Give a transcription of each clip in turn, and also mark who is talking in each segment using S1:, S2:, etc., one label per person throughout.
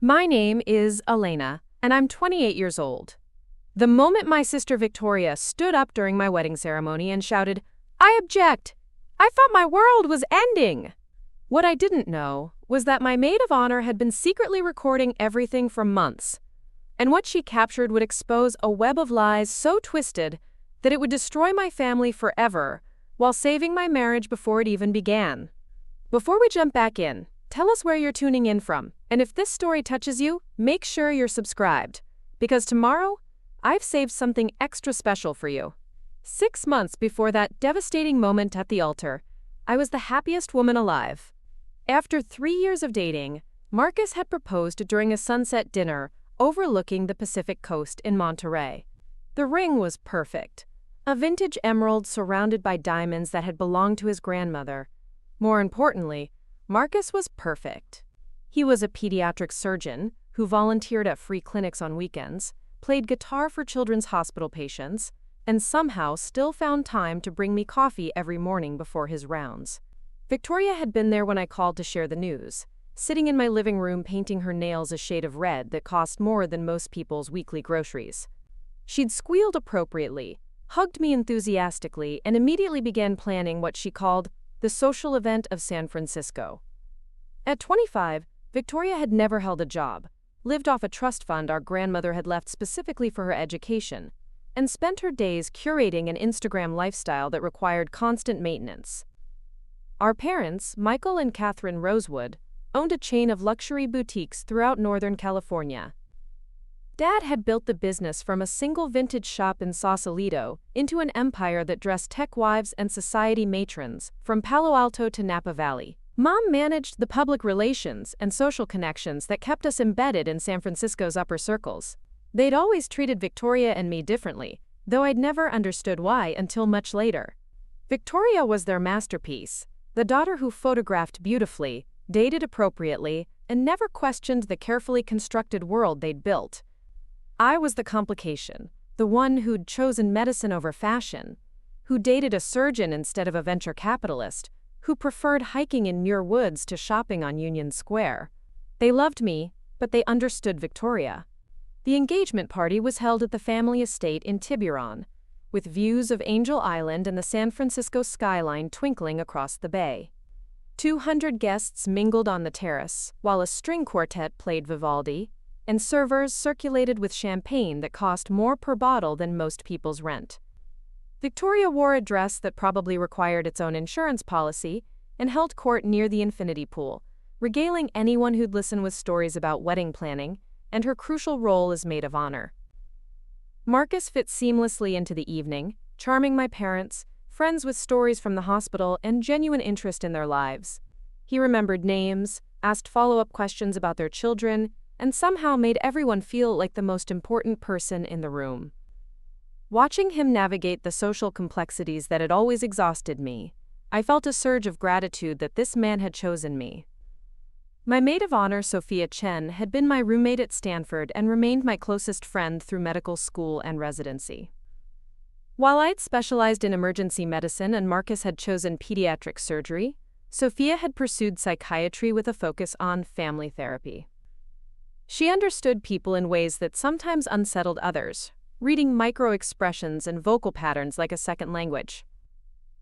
S1: My name is Elena, and I'm 28 years old. The moment my sister Victoria stood up during my wedding ceremony and shouted, "I object! I thought my world was ending!" What I didn't know was that my maid of honor had been secretly recording everything for months, and what she captured would expose a web of lies so twisted that it would destroy my family forever while saving my marriage before it even began. Before we jump back in, tell us where you're tuning in from, and if this story touches you, make sure you're subscribed, because tomorrow, I've saved something extra special for you. 6 months before that devastating moment at the altar, I was the happiest woman alive. After 3 years of dating, Marcus had proposed during a sunset dinner overlooking the Pacific coast in Monterey. The ring was perfect, a vintage emerald surrounded by diamonds that had belonged to his grandmother. More importantly, Marcus was perfect. He was a pediatric surgeon who volunteered at free clinics on weekends, played guitar for children's hospital patients, and somehow still found time to bring me coffee every morning before his rounds. Victoria had been there when I called to share the news, sitting in my living room painting her nails a shade of red that cost more than most people's weekly groceries. She'd squealed appropriately, hugged me enthusiastically, and immediately began planning what she called the social event of San Francisco. At 25, Victoria had never held a job, lived off a trust fund our grandmother had left specifically for her education, and spent her days curating an Instagram lifestyle that required constant maintenance. Our parents, Michael and Catherine Rosewood, owned a chain of luxury boutiques throughout Northern California. Dad had built the business from a single vintage shop in Sausalito into an empire that dressed tech wives and society matrons from Palo Alto to Napa Valley. Mom managed the public relations and social connections that kept us embedded in San Francisco's upper circles. They'd always treated Victoria and me differently, though I'd never understood why until much later. Victoria was their masterpiece, the daughter who photographed beautifully, dated appropriately, and never questioned the carefully constructed world they'd built. I was the complication, the one who'd chosen medicine over fashion, who dated a surgeon instead of a venture capitalist, who preferred hiking in Muir Woods to shopping on Union Square. They loved me, but they understood Victoria. The engagement party was held at the family estate in Tiburon, with views of Angel Island and the San Francisco skyline twinkling across the bay. 200 guests mingled on the terrace, while a string quartet played Vivaldi, and servers circulated with champagne that cost more per bottle than most people's rent. Victoria wore a dress that probably required its own insurance policy and held court near the infinity pool, regaling anyone who'd listen with stories about wedding planning and her crucial role as maid of honor. Marcus fit seamlessly into the evening, charming my parents, friends with stories from the hospital, and genuine interest in their lives. He remembered names, asked follow-up questions about their children, and somehow made everyone feel like the most important person in the room. Watching him navigate the social complexities that had always exhausted me, I felt a surge of gratitude that this man had chosen me. My maid of honor, Sophia Chen, had been my roommate at Stanford and remained my closest friend through medical school and residency. While I'd specialized in emergency medicine and Marcus had chosen pediatric surgery, Sophia had pursued psychiatry with a focus on family therapy. She understood people in ways that sometimes unsettled others, reading micro-expressions and vocal patterns like a second language.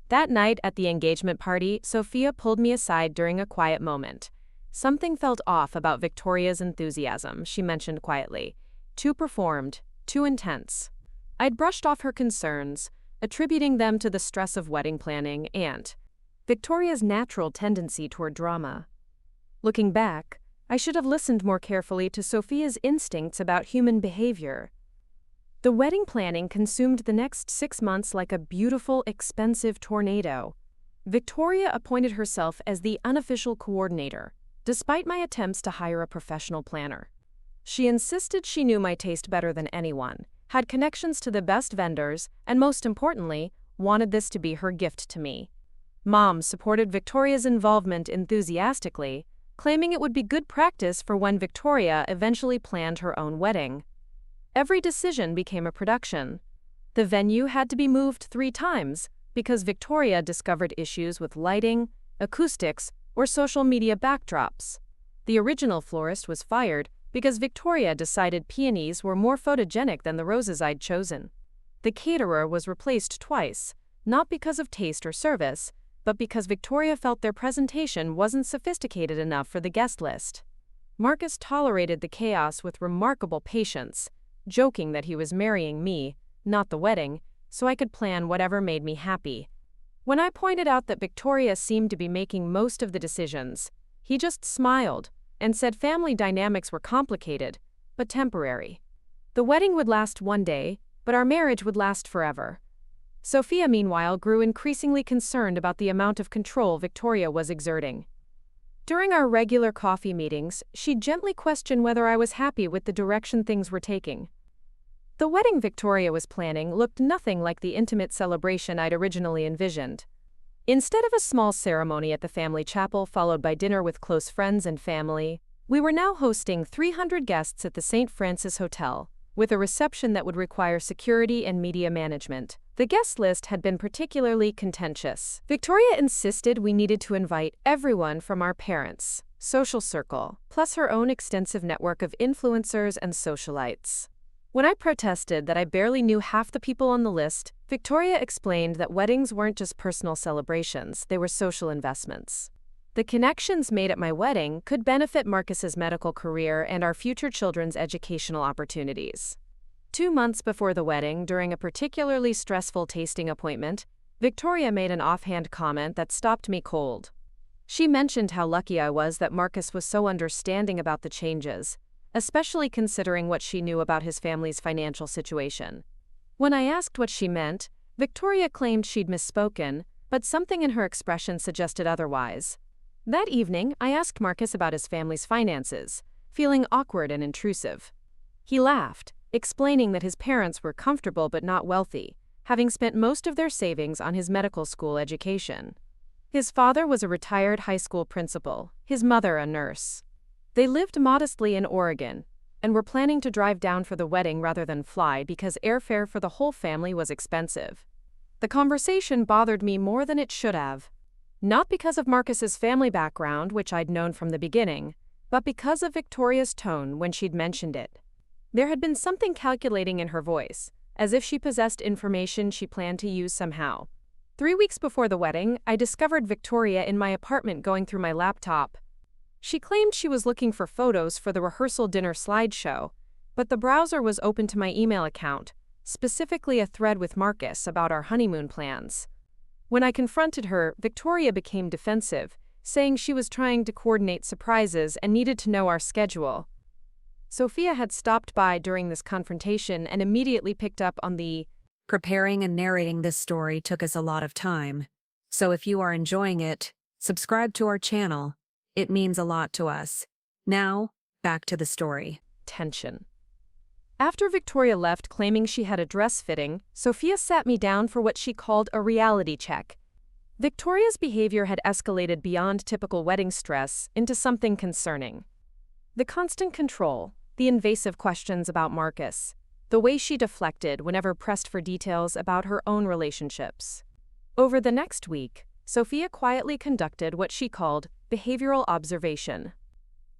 S1: That night at the engagement party, Sophia pulled me aside during a quiet moment. Something felt off about Victoria's enthusiasm, she mentioned quietly. Too performed, too intense. I'd brushed off her concerns, attributing them to the stress of wedding planning and Victoria's natural tendency toward drama. Looking back, I should have listened more carefully to Sophia's instincts about human behavior. The wedding planning consumed the next 6 months like a beautiful, expensive tornado. Victoria appointed herself as the unofficial coordinator, despite my attempts to hire a professional planner. She insisted she knew my taste better than anyone, had connections to the best vendors, and most importantly, wanted this to be her gift to me. Mom supported Victoria's involvement enthusiastically, claiming it would be good practice for when Victoria eventually planned her own wedding. Every decision became a production. The venue had to be moved 3 times because Victoria discovered issues with lighting, acoustics, or social media backdrops. The original florist was fired because Victoria decided peonies were more photogenic than the roses I'd chosen. The caterer was replaced twice, not because of taste or service, but because Victoria felt their presentation wasn't sophisticated enough for the guest list. Marcus tolerated the chaos with remarkable patience, joking that he was marrying me, not the wedding, so I could plan whatever made me happy. When I pointed out that Victoria seemed to be making most of the decisions, he just smiled and said family dynamics were complicated, but temporary. The wedding would last one day, but our marriage would last forever. Sophia, meanwhile, grew increasingly concerned about the amount of control Victoria was exerting. During our regular coffee meetings, she'd gently question whether I was happy with the direction things were taking. The wedding Victoria was planning looked nothing like the intimate celebration I'd originally envisioned. Instead of a small ceremony at the family chapel followed by dinner with close friends and family, we were now hosting 300 guests at the St. Francis Hotel, with a reception that would require security and media management. The guest list had been particularly contentious. Victoria insisted we needed to invite everyone from our parents' social circle, plus her own extensive network of influencers and socialites. When I protested that I barely knew half the people on the list, Victoria explained that weddings weren't just personal celebrations, they were social investments. The connections made at my wedding could benefit Marcus's medical career and our future children's educational opportunities. 2 months before the wedding, during a particularly stressful tasting appointment, Victoria made an offhand comment that stopped me cold. She mentioned how lucky I was that Marcus was so understanding about the changes, especially considering what she knew about his family's financial situation. When I asked what she meant, Victoria claimed she'd misspoken, but something in her expression suggested otherwise. That evening, I asked Marcus about his family's finances, feeling awkward and intrusive. He laughed, explaining that his parents were comfortable but not wealthy, having spent most of their savings on his medical school education. His father was a retired high school principal, his mother a nurse. They lived modestly in Oregon, and were planning to drive down for the wedding rather than fly because airfare for the whole family was expensive. The conversation bothered me more than it should have. Not because of Marcus's family background, which I'd known from the beginning, but because of Victoria's tone when she'd mentioned it. There had been something calculating in her voice, as if she possessed information she planned to use somehow. 3 weeks before the wedding, I discovered Victoria in my apartment going through my laptop. She claimed she was looking for photos for the rehearsal dinner slideshow, but the browser was open to my email account, specifically a thread with Marcus about our honeymoon plans. When I confronted her, Victoria became defensive, saying she was trying to coordinate surprises and needed to know our schedule. Sophia had stopped by during this confrontation and immediately picked up on the
S2: Preparing and narrating this story took us a lot of time. So if you are enjoying it, subscribe to our channel. It means a lot to us. Now, back to the story.
S1: tension. After Victoria left claiming she had a dress fitting, Sophia sat me down for what she called a reality check. Victoria's behavior had escalated beyond typical wedding stress into something concerning. The constant control, the invasive questions about Marcus, the way she deflected whenever pressed for details about her own relationships. Over the next week, Sophia quietly conducted what she called behavioral observation.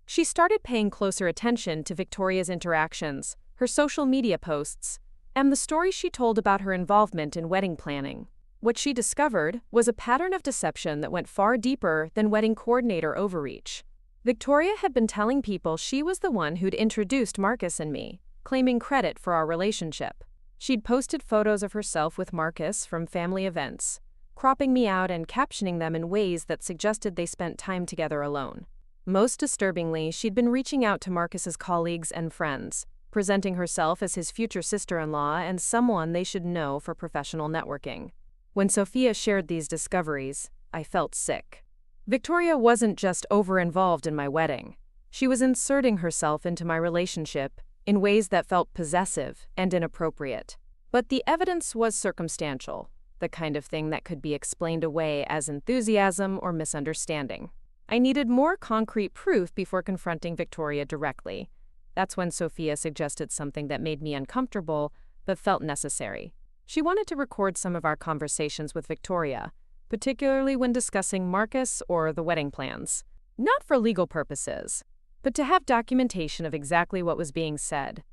S1: She started paying closer attention to Victoria's interactions, her social media posts, and the stories she told about her involvement in wedding planning. What she discovered was a pattern of deception that went far deeper than wedding coordinator overreach. Victoria had been telling people she was the one who'd introduced Marcus and me, claiming credit for our relationship. She'd posted photos of herself with Marcus from family events, cropping me out and captioning them in ways that suggested they spent time together alone. Most disturbingly, she'd been reaching out to Marcus's colleagues and friends, presenting herself as his future sister-in-law and someone they should know for professional networking. When Sophia shared these discoveries, I felt sick. Victoria wasn't just over-involved in my wedding. She was inserting herself into my relationship in ways that felt possessive and inappropriate. But the evidence was circumstantial, the kind of thing that could be explained away as enthusiasm or misunderstanding. I needed more concrete proof before confronting Victoria directly. That's when Sophia suggested something that made me uncomfortable, but felt necessary. She wanted to record some of our conversations with Victoria, particularly when discussing Marcus or the wedding plans. Not for legal purposes, but to have documentation of exactly what was being said.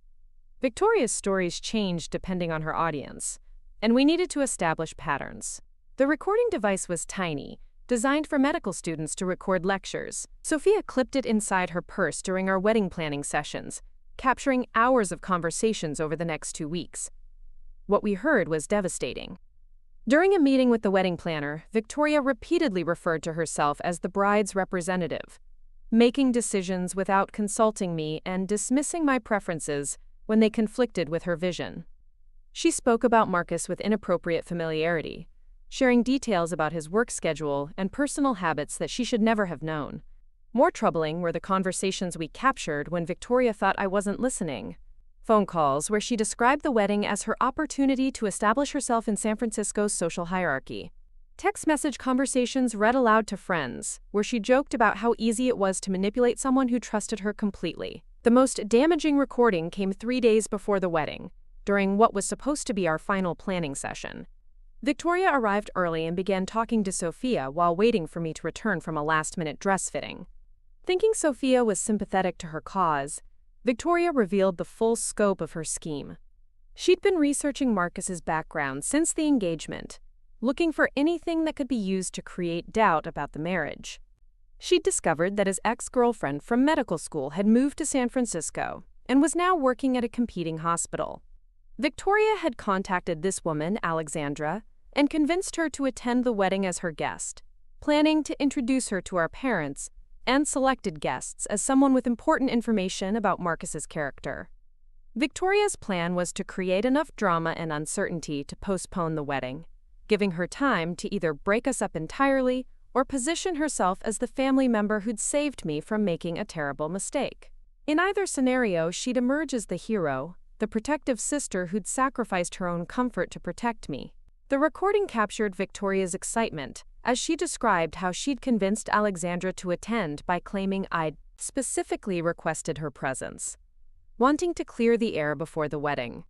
S1: Victoria's stories changed depending on her audience, and we needed to establish patterns. The recording device was tiny, designed for medical students to record lectures. Sophia clipped it inside her purse during our wedding planning sessions, capturing hours of conversations over the next 2 weeks. What we heard was devastating. During a meeting with the wedding planner, Victoria repeatedly referred to herself as the bride's representative, making decisions without consulting me and dismissing my preferences when they conflicted with her vision. She spoke about Marcus with inappropriate familiarity, sharing details about his work schedule and personal habits that she should never have known. More troubling were the conversations we captured when Victoria thought I wasn't listening. Phone calls where she described the wedding as her opportunity to establish herself in San Francisco's social hierarchy. Text message conversations read aloud to friends, where she joked about how easy it was to manipulate someone who trusted her completely. The most damaging recording came 3 days before the wedding, during what was supposed to be our final planning session. Victoria arrived early and began talking to Sophia while waiting for me to return from a last-minute dress fitting. Thinking Sophia was sympathetic to her cause, Victoria revealed the full scope of her scheme. She'd been researching Marcus's background since the engagement, looking for anything that could be used to create doubt about the marriage. She'd discovered that his ex-girlfriend from medical school had moved to San Francisco and was now working at a competing hospital. Victoria had contacted this woman, Alexandra, and convinced her to attend the wedding as her guest, planning to introduce her to our parents and selected guests as someone with important information about Marcus's character. Victoria's plan was to create enough drama and uncertainty to postpone the wedding, giving her time to either break us up entirely or position herself as the family member who'd saved me from making a terrible mistake. In either scenario, she'd emerge as the hero, the protective sister who'd sacrificed her own comfort to protect me. The recording captured Victoria's excitement, as she described how she'd convinced Alexandra to attend by claiming I'd specifically requested her presence, wanting to clear the air before the wedding.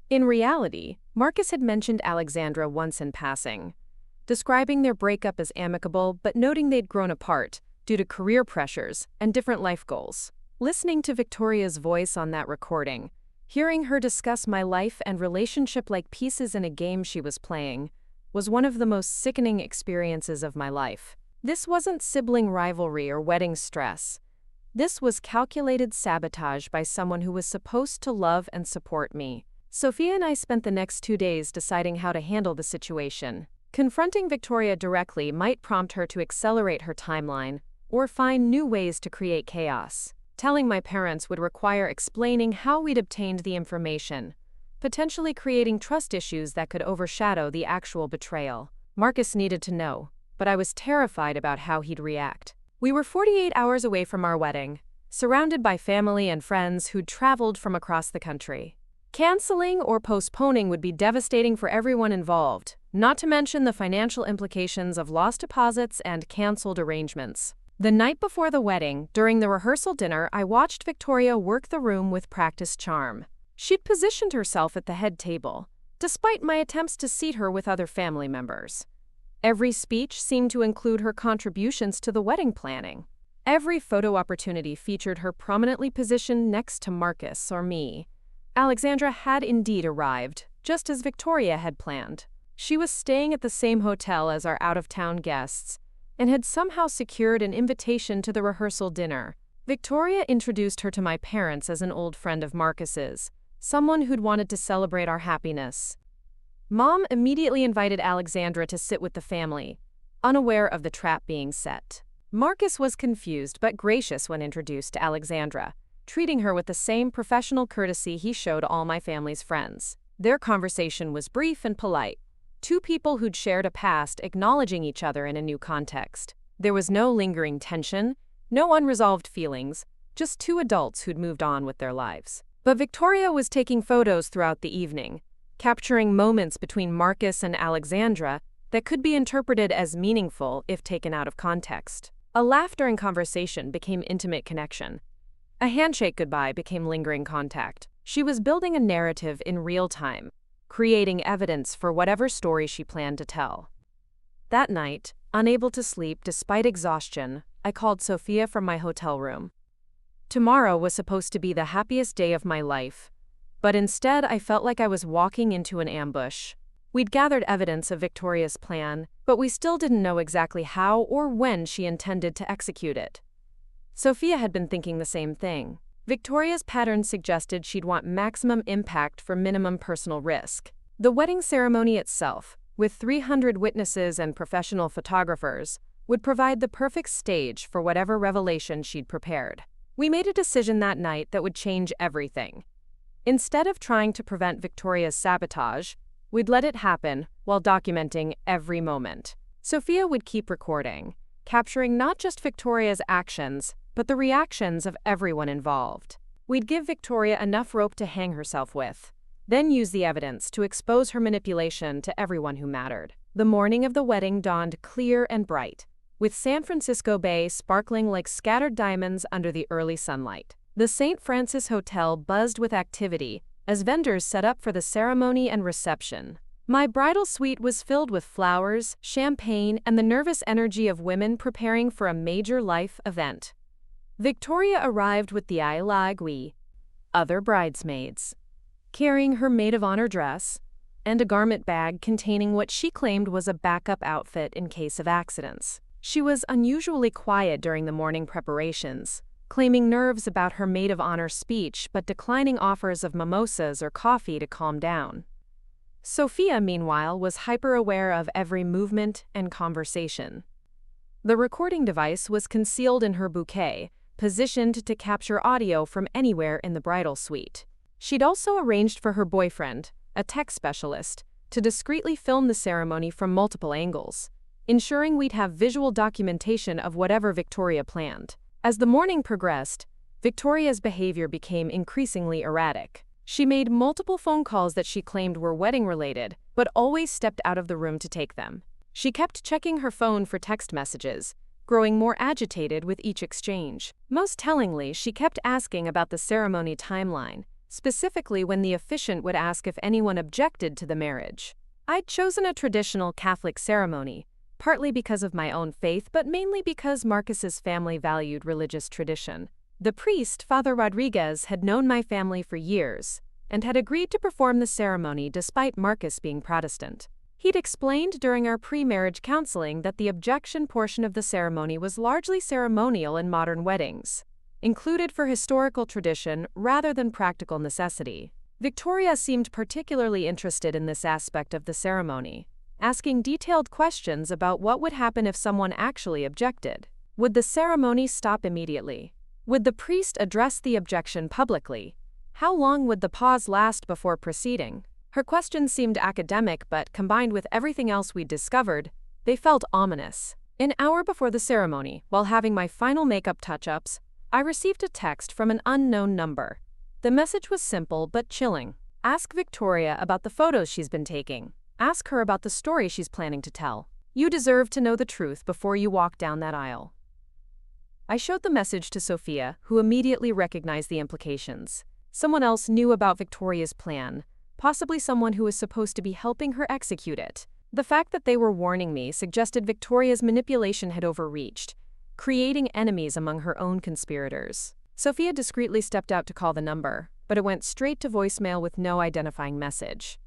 S1: In reality, Marcus had mentioned Alexandra once in passing, describing their breakup as amicable but noting they'd grown apart due to career pressures and different life goals. Listening to Victoria's voice on that recording, hearing her discuss my life and relationship like pieces in a game she was playing, was one of the most sickening experiences of my life. This wasn't sibling rivalry or wedding stress. This was calculated sabotage by someone who was supposed to love and support me. Sophia and I spent the next 2 days deciding how to handle the situation. Confronting Victoria directly might prompt her to accelerate her timeline or find new ways to create chaos. Telling my parents would require explaining how we'd obtained the information, potentially creating trust issues that could overshadow the actual betrayal. Marcus needed to know, but I was terrified about how he'd react. We were 48 hours away from our wedding, surrounded by family and friends who'd traveled from across the country. Canceling or postponing would be devastating for everyone involved, not to mention the financial implications of lost deposits and canceled arrangements. The night before the wedding, during the rehearsal dinner, I watched Victoria work the room with practiced charm. She'd positioned herself at the head table, despite my attempts to seat her with other family members. Every speech seemed to include her contributions to the wedding planning. Every photo opportunity featured her prominently positioned next to Marcus or me. Alexandra had indeed arrived, just as Victoria had planned. She was staying at the same hotel as our out-of-town guests, and had somehow secured an invitation to the rehearsal dinner. Victoria introduced her to my parents as an old friend of Marcus's, someone who'd wanted to celebrate our happiness. Mom immediately invited Alexandra to sit with the family, unaware of the trap being set. Marcus was confused but gracious when introduced to Alexandra, treating her with the same professional courtesy he showed all my family's friends. Their conversation was brief and polite. Two people who'd shared a past acknowledging each other in a new context. There was no lingering tension, no unresolved feelings, just two adults who'd moved on with their lives. But Victoria was taking photos throughout the evening, capturing moments between Marcus and Alexandra that could be interpreted as meaningful if taken out of context. A laugh during conversation became intimate connection. A handshake goodbye became lingering contact. She was building a narrative in real time, creating evidence for whatever story she planned to tell. That night, unable to sleep despite exhaustion, I called Sophia from my hotel room. Tomorrow was supposed to be the happiest day of my life, but instead I felt like I was walking into an ambush. We'd gathered evidence of Victoria's plan, but we still didn't know exactly how or when she intended to execute it. Sophia had been thinking the same thing. Victoria's pattern suggested she'd want maximum impact for minimum personal risk. The wedding ceremony itself, with 300 witnesses and professional photographers, would provide the perfect stage for whatever revelation she'd prepared. We made a decision that night that would change everything. Instead of trying to prevent Victoria's sabotage, we'd let it happen while documenting every moment. Sophia would keep recording, capturing not just Victoria's actions, but the reactions of everyone involved. We'd give Victoria enough rope to hang herself with, then use the evidence to expose her manipulation to everyone who mattered. The morning of the wedding dawned clear and bright, with San Francisco Bay sparkling like scattered diamonds under the early sunlight. The St. Francis Hotel buzzed with activity as vendors set up for the ceremony and reception. My bridal suite was filled with flowers, champagne, and the nervous energy of women preparing for a major life event. Victoria arrived with the à la aiguille, other bridesmaids, carrying her maid of honor dress and a garment bag containing what she claimed was a backup outfit in case of accidents. She was unusually quiet during the morning preparations, claiming nerves about her maid of honor speech but declining offers of mimosas or coffee to calm down. Sophia, meanwhile, was hyper-aware of every movement and conversation. The recording device was concealed in her bouquet, positioned to capture audio from anywhere in the bridal suite. She'd also arranged for her boyfriend, a tech specialist, to discreetly film the ceremony from multiple angles, ensuring we'd have visual documentation of whatever Victoria planned. As the morning progressed, Victoria's behavior became increasingly erratic. She made multiple phone calls that she claimed were wedding-related, but always stepped out of the room to take them. She kept checking her phone for text messages, growing more agitated with each exchange. Most tellingly, she kept asking about the ceremony timeline, specifically when the officiant would ask if anyone objected to the marriage. I'd chosen a traditional Catholic ceremony, partly because of my own faith, but mainly because Marcus's family valued religious tradition. The priest, Father Rodriguez, had known my family for years and had agreed to perform the ceremony despite Marcus being Protestant. He'd explained during our pre-marriage counseling that the objection portion of the ceremony was largely ceremonial in modern weddings, included for historical tradition rather than practical necessity. Victoria seemed particularly interested in this aspect of the ceremony, asking detailed questions about what would happen if someone actually objected. Would the ceremony stop immediately? Would the priest address the objection publicly? How long would the pause last before proceeding? Her questions seemed academic, but combined with everything else we'd discovered, they felt ominous. An hour before the ceremony, while having my final makeup touch-ups, I received a text from an unknown number. The message was simple but chilling. Ask Victoria about the photos she's been taking. Ask her about the story she's planning to tell. You deserve to know the truth before you walk down that aisle. I showed the message to Sophia, who immediately recognized the implications. Someone else knew about Victoria's plan, possibly someone who was supposed to be helping her execute it. The fact that they were warning me suggested Victoria's manipulation had overreached, creating enemies among her own conspirators. Sophia discreetly stepped out to call the number, but it went straight to voicemail with no identifying message.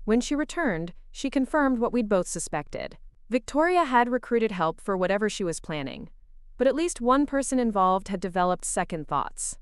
S1: When she returned, she confirmed what we'd both suspected. Victoria had recruited help for whatever she was planning, but at least one person involved had developed second thoughts.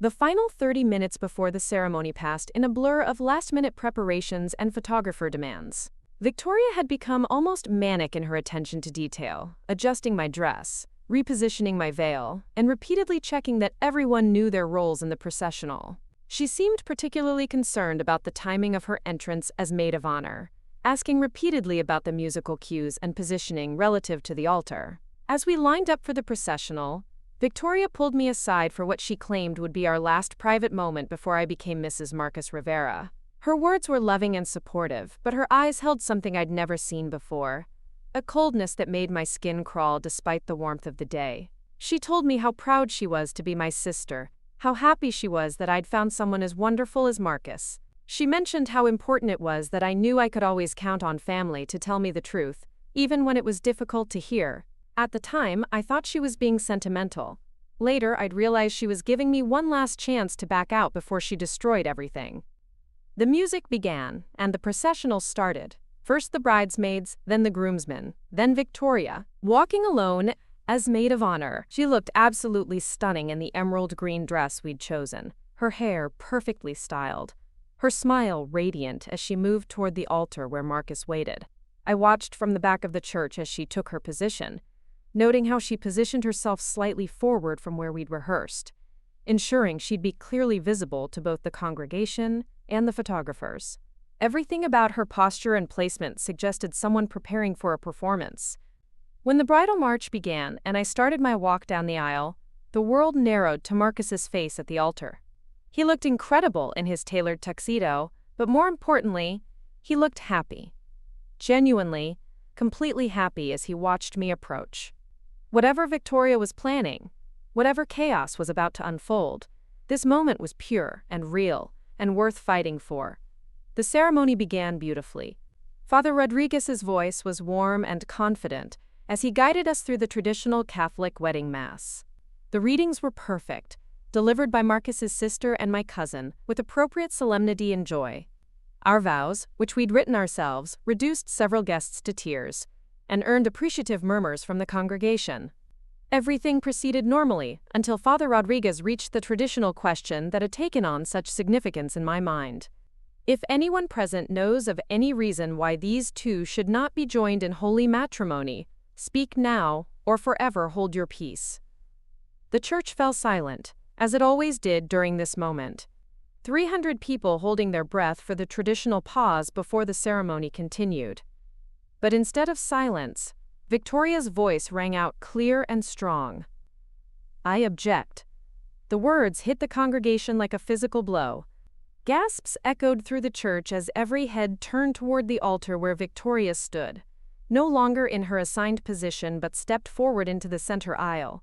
S1: The final 30 minutes before the ceremony passed in a blur of last-minute preparations and photographer demands. Victoria had become almost manic in her attention to detail, adjusting my dress, repositioning my veil, and repeatedly checking that everyone knew their roles in the processional. She seemed particularly concerned about the timing of her entrance as maid of honor, asking repeatedly about the musical cues and positioning relative to the altar. As we lined up for the processional, Victoria pulled me aside for what she claimed would be our last private moment before I became Mrs. Marcus Rivera. Her words were loving and supportive, but her eyes held something I'd never seen before, a coldness that made my skin crawl despite the warmth of the day. She told me how proud she was to be my sister, how happy she was that I'd found someone as wonderful as Marcus. She mentioned how important it was that I knew I could always count on family to tell me the truth, even when it was difficult to hear. At the time, I thought she was being sentimental, Later, I'd realize she was giving me one last chance to back out before she destroyed everything. The music began, and the processional started. First the bridesmaids, then the groomsmen, then Victoria, walking alone as maid of honor. She looked absolutely stunning in the emerald green dress we'd chosen, her hair perfectly styled, her smile radiant as she moved toward the altar where Marcus waited. I watched from the back of the church as she took her position, noting how she positioned herself slightly forward from where we'd rehearsed, ensuring she'd be clearly visible to both the congregation and the photographers. Everything about her posture and placement suggested someone preparing for a performance. When the bridal march began and I started my walk down the aisle, the world narrowed to Marcus's face at the altar. He looked incredible in his tailored tuxedo, but more importantly, he looked happy. Genuinely, completely happy as he watched me approach. Whatever Victoria was planning, whatever chaos was about to unfold, this moment was pure and real and worth fighting for. The ceremony began beautifully. Father Rodriguez's voice was warm and confident as he guided us through the traditional Catholic wedding mass. The readings were perfect, delivered by Marcus's sister and my cousin, with appropriate solemnity and joy. Our vows, which we'd written ourselves, reduced several guests to tears and earned appreciative murmurs from the congregation. Everything proceeded normally until Father Rodriguez reached the traditional question that had taken on such significance in my mind. If anyone present knows of any reason why these two should not be joined in holy matrimony, speak now or forever hold your peace. The church fell silent, as it always did during this moment. 300 people holding their breath for the traditional pause before the ceremony continued. But instead of silence, Victoria's voice rang out clear and strong. "I object." The words hit the congregation like a physical blow. Gasps echoed through the church as every head turned toward the altar where Victoria stood, no longer in her assigned position but stepped forward into the center aisle.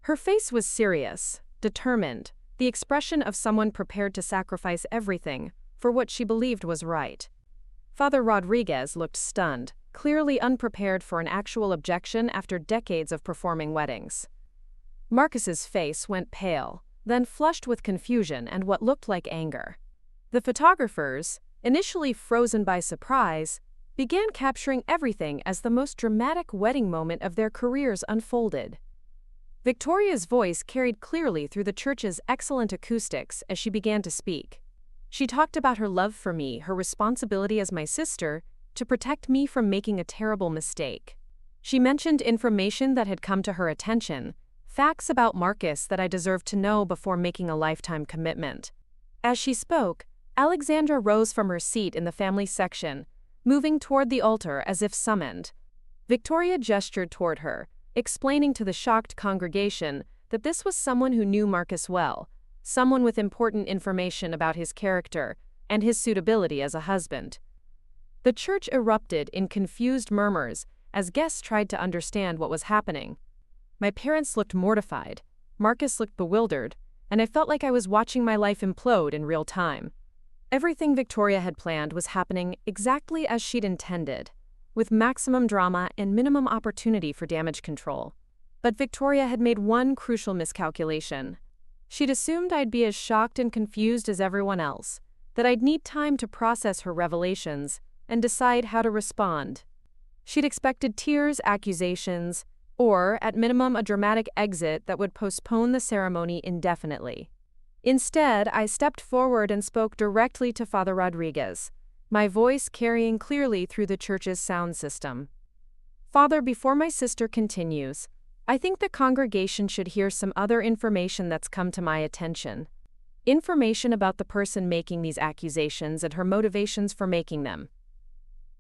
S1: Her face was serious, determined, the expression of someone prepared to sacrifice everything for what she believed was right. Father Rodriguez looked stunned, clearly unprepared for an actual objection after decades of performing weddings. Marcus's face went pale, then flushed with confusion and what looked like anger. The photographers, initially frozen by surprise, began capturing everything as the most dramatic wedding moment of their careers unfolded. Victoria's voice carried clearly through the church's excellent acoustics as she began to speak. She talked about her love for me, her responsibility as my sister, to protect me from making a terrible mistake. She mentioned information that had come to her attention, facts about Marcus that I deserved to know before making a lifetime commitment. As she spoke, Alexandra rose from her seat in the family section, moving toward the altar as if summoned. Victoria gestured toward her, explaining to the shocked congregation that this was someone who knew Marcus well, someone with important information about his character and his suitability as a husband. The church erupted in confused murmurs as guests tried to understand what was happening. My parents looked mortified, Marcus looked bewildered, and I felt like I was watching my life implode in real time. Everything Victoria had planned was happening exactly as she'd intended, with maximum drama and minimum opportunity for damage control. But Victoria had made one crucial miscalculation. She'd assumed I'd be as shocked and confused as everyone else, that I'd need time to process her revelations and decide how to respond. She'd expected tears, accusations, or, at minimum, a dramatic exit that would postpone the ceremony indefinitely. Instead, I stepped forward and spoke directly to Father Rodriguez, my voice carrying clearly through the church's sound system. "Father, before my sister continues, I think the congregation should hear some other information that's come to my attention. Information about the person making these accusations and her motivations for making them."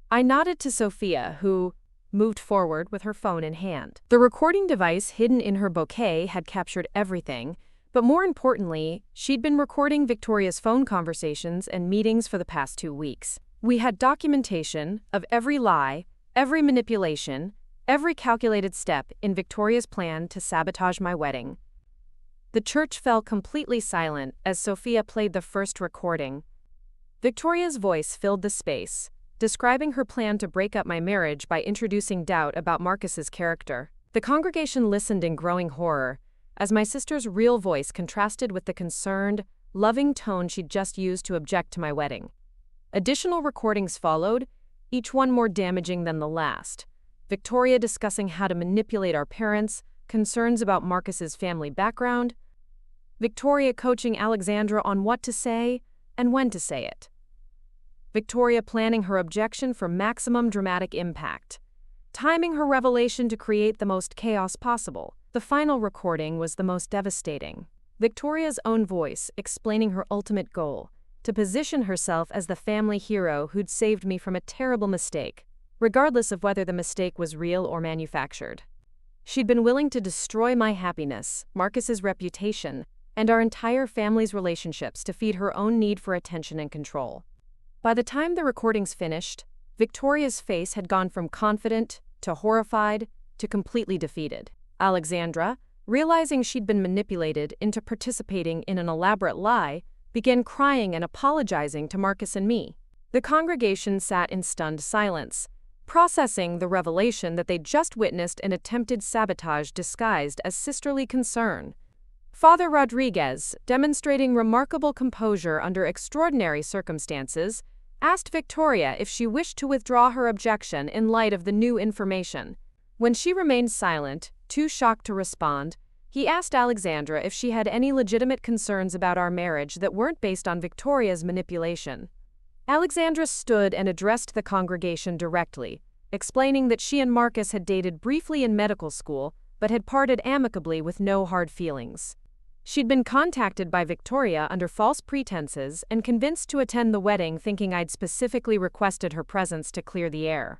S1: I nodded to Sophia, who moved forward with her phone in hand. The recording device hidden in her bouquet had captured everything, but more importantly, she'd been recording Victoria's phone conversations and meetings for the past 2 weeks. We had documentation of every lie, every manipulation, every calculated step in Victoria's plan to sabotage my wedding. The church fell completely silent as Sophia played the first recording. Victoria's voice filled the space, describing her plan to break up my marriage by introducing doubt about Marcus's character. The congregation listened in growing horror, as my sister's real voice contrasted with the concerned, loving tone she'd just used to object to my wedding. Additional recordings followed, each one more damaging than the last. Victoria discussing how to manipulate our parents, concerns about Marcus's family background, Victoria coaching Alexandra on what to say and when to say it. Victoria planning her objection for maximum dramatic impact, timing her revelation to create the most chaos possible. The final recording was the most devastating. Victoria's own voice explaining her ultimate goal, to position herself as the family hero who'd saved me from a terrible mistake, regardless of whether the mistake was real or manufactured. She'd been willing to destroy my happiness, Marcus's reputation, and our entire family's relationships to feed her own need for attention and control. By the time the recordings finished, Victoria's face had gone from confident to horrified to completely defeated. Alexandra, realizing she'd been manipulated into participating in an elaborate lie, began crying and apologizing to Marcus and me. The congregation sat in stunned silence, processing the revelation that they'd just witnessed an attempted sabotage disguised as sisterly concern. Father Rodriguez, demonstrating remarkable composure under extraordinary circumstances, asked Victoria if she wished to withdraw her objection in light of the new information. When she remained silent, too shocked to respond, he asked Alexandra if she had any legitimate concerns about our marriage that weren't based on Victoria's manipulation. Alexandra stood and addressed the congregation directly, explaining that she and Marcus had dated briefly in medical school but had parted amicably with no hard feelings. She'd been contacted by Victoria under false pretenses and convinced to attend the wedding thinking I'd specifically requested her presence to clear the air.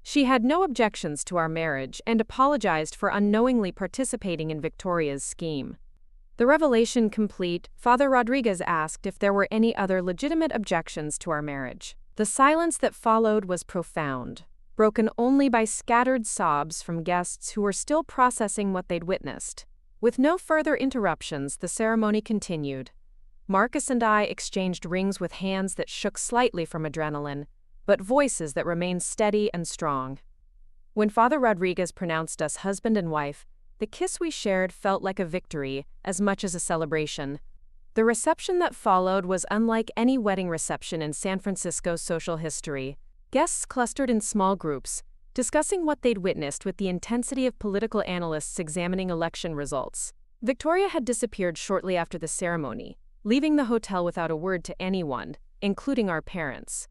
S1: She had no objections to our marriage and apologized for unknowingly participating in Victoria's scheme. The revelation complete, Father Rodriguez asked if there were any other legitimate objections to our marriage. The silence that followed was profound, broken only by scattered sobs from guests who were still processing what they'd witnessed. With no further interruptions, the ceremony continued. Marcus and I exchanged rings with hands that shook slightly from adrenaline, but voices that remained steady and strong. When Father Rodriguez pronounced us husband and wife, the kiss we shared felt like a victory as much as a celebration. The reception that followed was unlike any wedding reception in San Francisco's social history. Guests clustered in small groups, discussing what they'd witnessed with the intensity of political analysts examining election results. Victoria had disappeared shortly after the ceremony, leaving the hotel without a word to anyone, including our parents.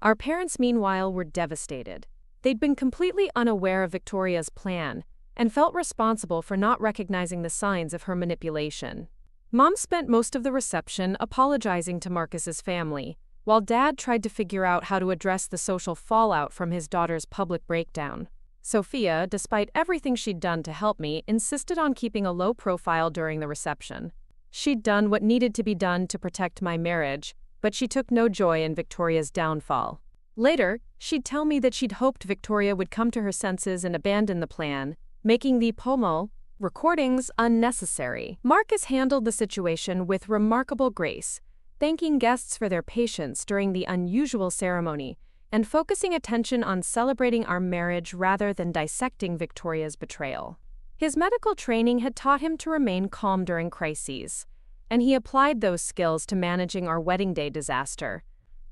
S1: Our parents, meanwhile, were devastated. They'd been completely unaware of Victoria's plan and felt responsible for not recognizing the signs of her manipulation. Mom spent most of the reception apologizing to Marcus's family, while Dad tried to figure out how to address the social fallout from his daughter's public breakdown. Sophia, despite everything she'd done to help me, insisted on keeping a low profile during the reception. She'd done what needed to be done to protect my marriage, but she took no joy in Victoria's downfall. Later, she'd tell me that she'd hoped Victoria would come to her senses and abandon the plan, making the pomo recordings unnecessary. Marcus handled the situation with remarkable grace, thanking guests for their patience during the unusual ceremony, and focusing attention on celebrating our marriage rather than dissecting Victoria's betrayal. His medical training had taught him to remain calm during crises, and he applied those skills to managing our wedding day disaster.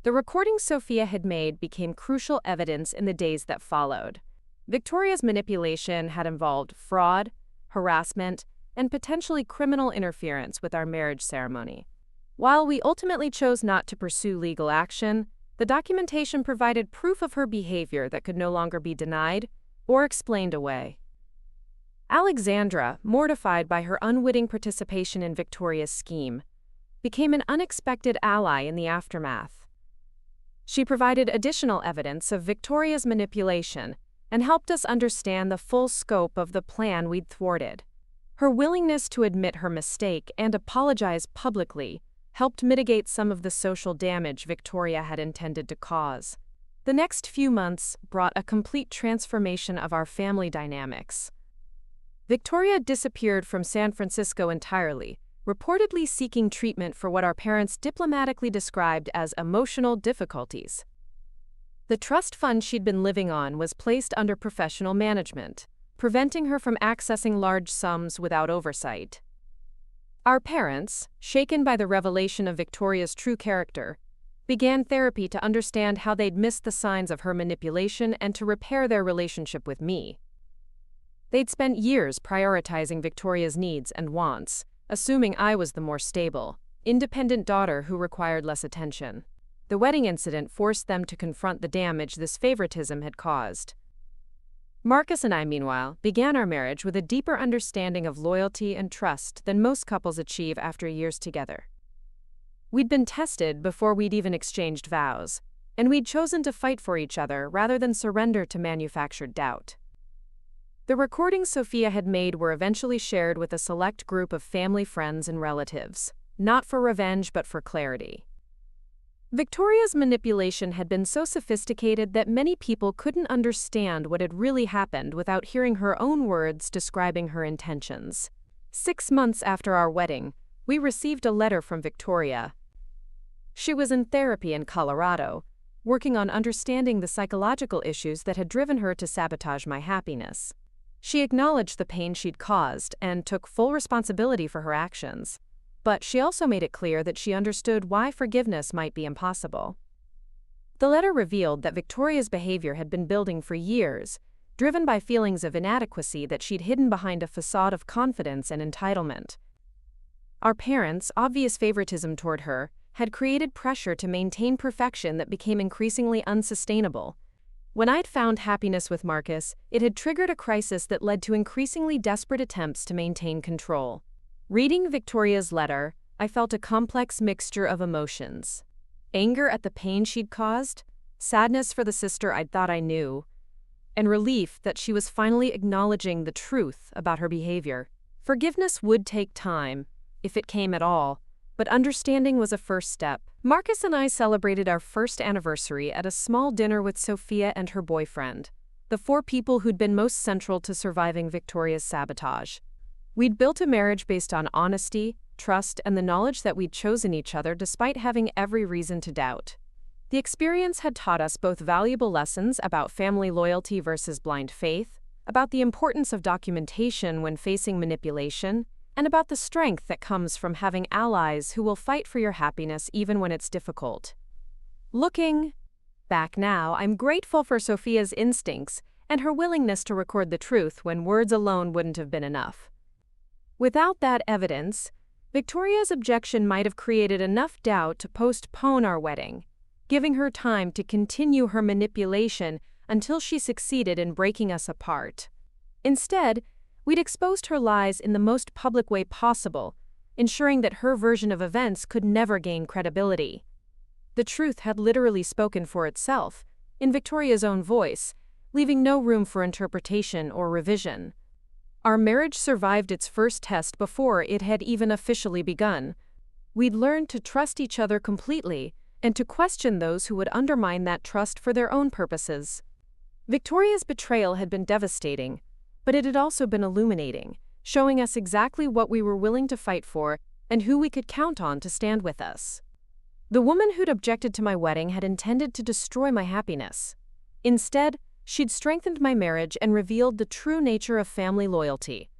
S1: The recordings Sophia had made became crucial evidence in the days that followed. Victoria's manipulation had involved fraud, harassment, and potentially criminal interference with our marriage ceremony. While we ultimately chose not to pursue legal action, the documentation provided proof of her behavior that could no longer be denied or explained away. Alexandra, mortified by her unwitting participation in Victoria's scheme, became an unexpected ally in the aftermath. She provided additional evidence of Victoria's manipulation and helped us understand the full scope of the plan we'd thwarted. Her willingness to admit her mistake and apologize publicly helped mitigate some of the social damage Victoria had intended to cause. The next few months brought a complete transformation of our family dynamics. Victoria disappeared from San Francisco entirely, reportedly seeking treatment for what our parents diplomatically described as emotional difficulties. The trust fund she'd been living on was placed under professional management, preventing her from accessing large sums without oversight. Our parents, shaken by the revelation of Victoria's true character, began therapy to understand how they'd missed the signs of her manipulation and to repair their relationship with me. They'd spent years prioritizing Victoria's needs and wants, assuming I was the more stable, independent daughter who required less attention. The wedding incident forced them to confront the damage this favoritism had caused. Marcus and I, meanwhile, began our marriage with a deeper understanding of loyalty and trust than most couples achieve after years together. We'd been tested before we'd even exchanged vows, and we'd chosen to fight for each other rather than surrender to manufactured doubt. The recordings Sophia had made were eventually shared with a select group of family friends and relatives, not for revenge but for clarity. Victoria's manipulation had been so sophisticated that many people couldn't understand what had really happened without hearing her own words describing her intentions. 6 months after our wedding, we received a letter from Victoria. She was in therapy in Colorado, working on understanding the psychological issues that had driven her to sabotage my happiness. She acknowledged the pain she'd caused and took full responsibility for her actions, but she also made it clear that she understood why forgiveness might be impossible. The letter revealed that Victoria's behavior had been building for years, driven by feelings of inadequacy that she'd hidden behind a facade of confidence and entitlement. Our parents' obvious favoritism toward her had created pressure to maintain perfection that became increasingly unsustainable. When I'd found happiness with Marcus, it had triggered a crisis that led to increasingly desperate attempts to maintain control. Reading Victoria's letter, I felt a complex mixture of emotions. Anger at the pain she'd caused, sadness for the sister I'd thought I knew, and relief that she was finally acknowledging the truth about her behavior. Forgiveness would take time, if it came at all, but understanding was a first step. Marcus and I celebrated our first anniversary at a small dinner with Sophia and her boyfriend, the 4 people who'd been most central to surviving Victoria's sabotage. We'd built a marriage based on honesty, trust, and the knowledge that we'd chosen each other despite having every reason to doubt. The experience had taught us both valuable lessons about family loyalty versus blind faith, about the importance of documentation when facing manipulation, and about the strength that comes from having allies who will fight for your happiness even when it's difficult. Looking back now, I'm grateful for Sophia's instincts and her willingness to record the truth when words alone wouldn't have been enough. Without that evidence, Victoria's objection might have created enough doubt to postpone our wedding, giving her time to continue her manipulation until she succeeded in breaking us apart. Instead, we'd exposed her lies in the most public way possible, ensuring that her version of events could never gain credibility. The truth had literally spoken for itself, in Victoria's own voice, leaving no room for interpretation or revision. Our marriage survived its first test before it had even officially begun. We'd learned to trust each other completely and to question those who would undermine that trust for their own purposes. Victoria's betrayal had been devastating, but it had also been illuminating, showing us exactly what we were willing to fight for and who we could count on to stand with us. The woman who'd objected to my wedding had intended to destroy my happiness. Instead, she'd strengthened my marriage and revealed the true nature of family loyalty.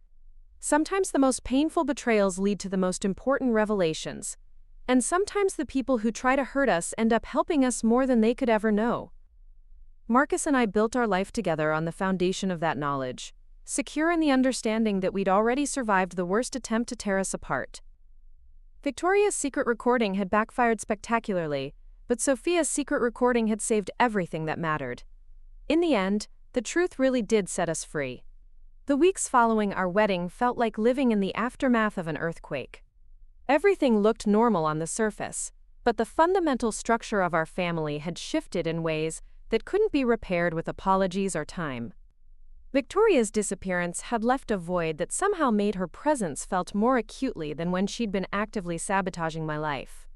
S1: Sometimes the most painful betrayals lead to the most important revelations, and sometimes the people who try to hurt us end up helping us more than they could ever know. Marcus and I built our life together on the foundation of that knowledge, secure in the understanding that we'd already survived the worst attempt to tear us apart. Victoria's secret recording had backfired spectacularly, but Sophia's secret recording had saved everything that mattered. In the end, the truth really did set us free. The weeks following our wedding felt like living in the aftermath of an earthquake. Everything looked normal on the surface, but the fundamental structure of our family had shifted in ways that couldn't be repaired with apologies or time. Victoria's disappearance had left a void that somehow made her presence felt more acutely than when she'd been actively sabotaging my life.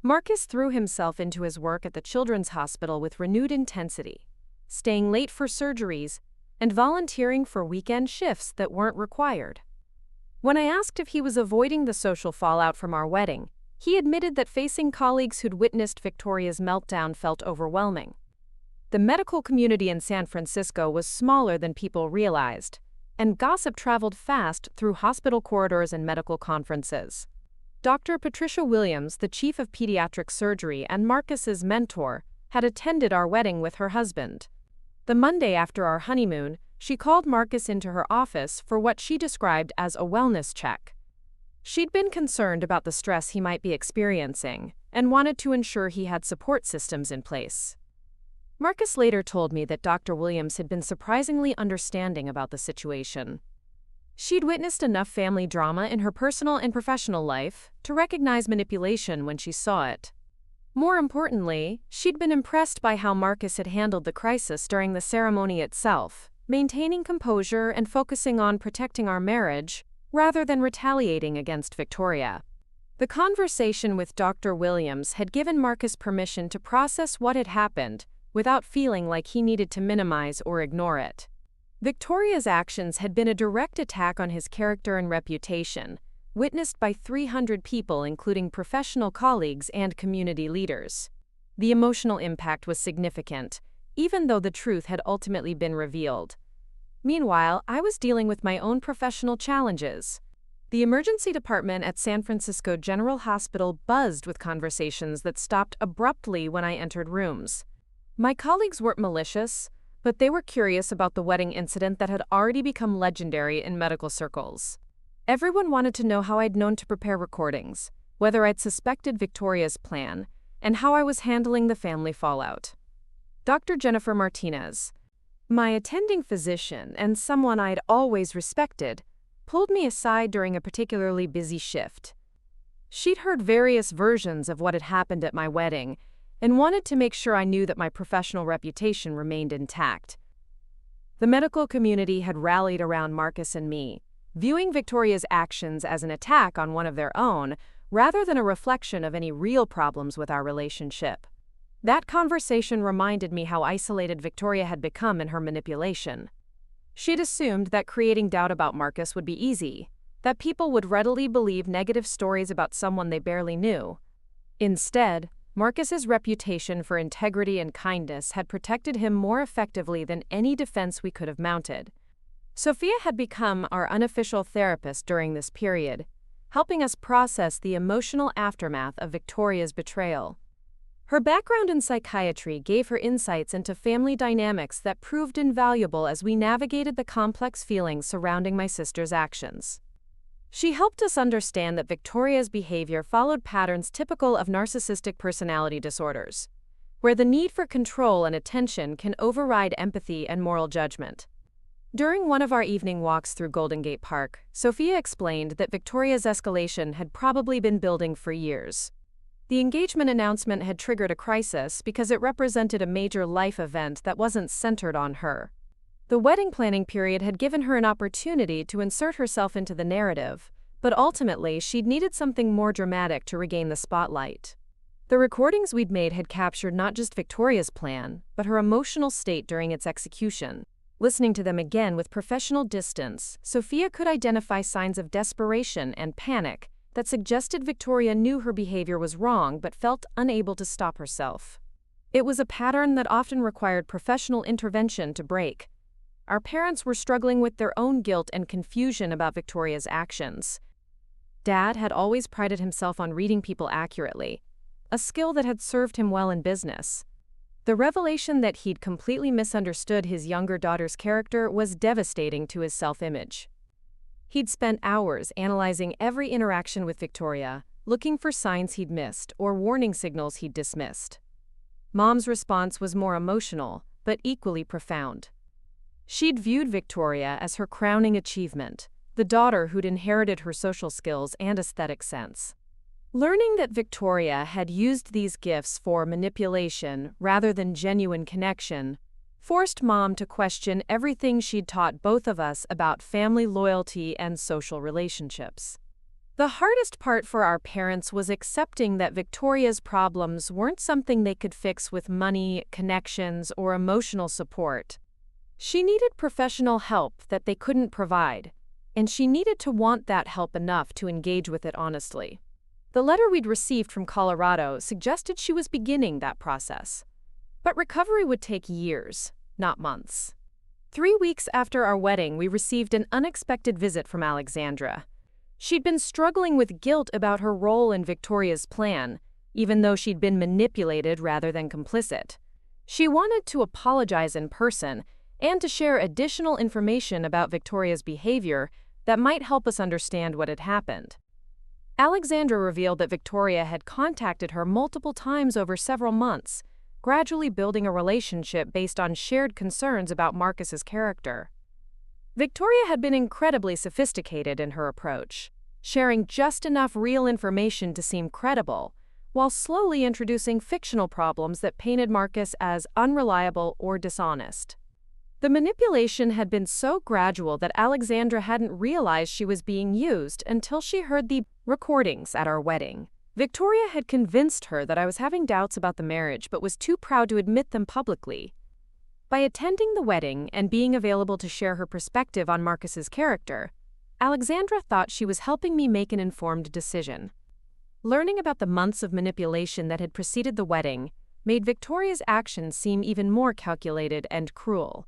S1: Marcus threw himself into his work at the Children's Hospital with renewed intensity, staying late for surgeries and volunteering for weekend shifts that weren't required. When I asked if he was avoiding the social fallout from our wedding, he admitted that facing colleagues who'd witnessed Victoria's meltdown felt overwhelming. The medical community in San Francisco was smaller than people realized, and gossip traveled fast through hospital corridors and medical conferences. Dr. Patricia Williams, the chief of pediatric surgery and Marcus's mentor, had attended our wedding with her husband. The Monday after our honeymoon, she called Marcus into her office for what she described as a wellness check. She'd been concerned about the stress he might be experiencing and wanted to ensure he had support systems in place. Marcus later told me that Dr. Williams had been surprisingly understanding about the situation. She'd witnessed enough family drama in her personal and professional life to recognize manipulation when she saw it. More importantly, she'd been impressed by how Marcus had handled the crisis during the ceremony itself, maintaining composure and focusing on protecting our marriage rather than retaliating against Victoria. The conversation with Dr. Williams had given Marcus permission to process what had happened without feeling like he needed to minimize or ignore it. Victoria's actions had been a direct attack on his character and reputation, witnessed by 300 people including professional colleagues and community leaders. The emotional impact was significant, even though the truth had ultimately been revealed. Meanwhile, I was dealing with my own professional challenges. The emergency department at San Francisco General Hospital buzzed with conversations that stopped abruptly when I entered rooms. My colleagues weren't malicious, but they were curious about the wedding incident that had already become legendary in medical circles. Everyone wanted to know how I'd known to prepare recordings, whether I'd suspected Victoria's plan, and how I was handling the family fallout. Dr. Jennifer Martinez, my attending physician and someone I'd always respected, pulled me aside during a particularly busy shift. She'd heard various versions of what had happened at my wedding and wanted to make sure I knew that my professional reputation remained intact. The medical community had rallied around Marcus and me, viewing Victoria's actions as an attack on one of their own rather than a reflection of any real problems with our relationship. That conversation reminded me how isolated Victoria had become in her manipulation. She'd assumed that creating doubt about Marcus would be easy, that people would readily believe negative stories about someone they barely knew. Instead, Marcus's reputation for integrity and kindness had protected him more effectively than any defense we could have mounted. Sophia had become our unofficial therapist during this period, helping us process the emotional aftermath of Victoria's betrayal. Her background in psychiatry gave her insights into family dynamics that proved invaluable as we navigated the complex feelings surrounding my sister's actions. She helped us understand that Victoria's behavior followed patterns typical of narcissistic personality disorders, where the need for control and attention can override empathy and moral judgment. During one of our evening walks through Golden Gate Park, Sophia explained that Victoria's escalation had probably been building for years. The engagement announcement had triggered a crisis because it represented a major life event that wasn't centered on her. The wedding planning period had given her an opportunity to insert herself into the narrative, but ultimately she'd needed something more dramatic to regain the spotlight. The recordings we'd made had captured not just Victoria's plan, but her emotional state during its execution. Listening to them again with professional distance, Sophia could identify signs of desperation and panic that suggested Victoria knew her behavior was wrong but felt unable to stop herself. It was a pattern that often required professional intervention to break. Our parents were struggling with their own guilt and confusion about Victoria's actions. Dad had always prided himself on reading people accurately, a skill that had served him well in business. The revelation that he'd completely misunderstood his younger daughter's character was devastating to his self-image. He'd spent hours analyzing every interaction with Victoria, looking for signs he'd missed or warning signals he'd dismissed. Mom's response was more emotional, but equally profound. She'd viewed Victoria as her crowning achievement, the daughter who'd inherited her social skills and aesthetic sense. Learning that Victoria had used these gifts for manipulation rather than genuine connection forced Mom to question everything she'd taught both of us about family loyalty and social relationships. The hardest part for our parents was accepting that Victoria's problems weren't something they could fix with money, connections, or emotional support. She needed professional help that they couldn't provide, and she needed to want that help enough to engage with it honestly. The letter we'd received from Colorado suggested she was beginning that process. But recovery would take years, not months. 3 weeks after our wedding, we received an unexpected visit from Alexandra. She'd been struggling with guilt about her role in Victoria's plan, even though she'd been manipulated rather than complicit. She wanted to apologize in person and to share additional information about Victoria's behavior that might help us understand what had happened. Alexandra revealed that Victoria had contacted her multiple times over several months, gradually building a relationship based on shared concerns about Marcus's character. Victoria had been incredibly sophisticated in her approach, sharing just enough real information to seem credible, while slowly introducing fictional problems that painted Marcus as unreliable or dishonest. The manipulation had been so gradual that Alexandra hadn't realized she was being used until she heard the recordings at our wedding. Victoria had convinced her that I was having doubts about the marriage but was too proud to admit them publicly. By attending the wedding and being available to share her perspective on Marcus's character, Alexandra thought she was helping me make an informed decision. Learning about the months of manipulation that had preceded the wedding made Victoria's actions seem even more calculated and cruel.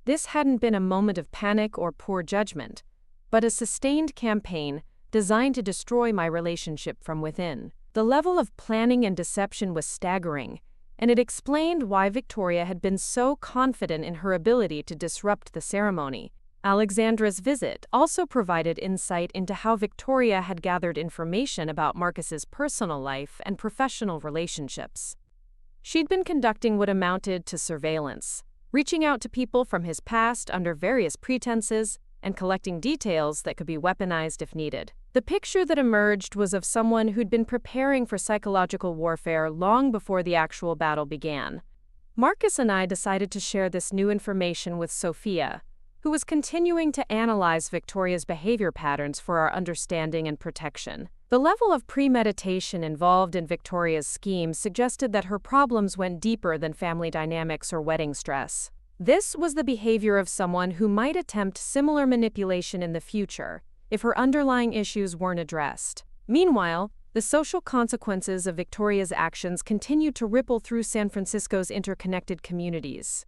S1: This hadn't been a moment of panic or poor judgment, but a sustained campaign designed to destroy my relationship from within. The level of planning and deception was staggering, and it explained why Victoria had been so confident in her ability to disrupt the ceremony. Alexandra's visit also provided insight into how Victoria had gathered information about Marcus's personal life and professional relationships. She'd been conducting what amounted to surveillance, reaching out to people from his past under various pretenses and collecting details that could be weaponized if needed. The picture that emerged was of someone who'd been preparing for psychological warfare long before the actual battle began. Marcus and I decided to share this new information with Sophia, who was continuing to analyze Victoria's behavior patterns for our understanding and protection. The level of premeditation involved in Victoria's scheme suggested that her problems went deeper than family dynamics or wedding stress. This was the behavior of someone who might attempt similar manipulation in the future if her underlying issues weren't addressed. Meanwhile, the social consequences of Victoria's actions continued to ripple through San Francisco's interconnected communities.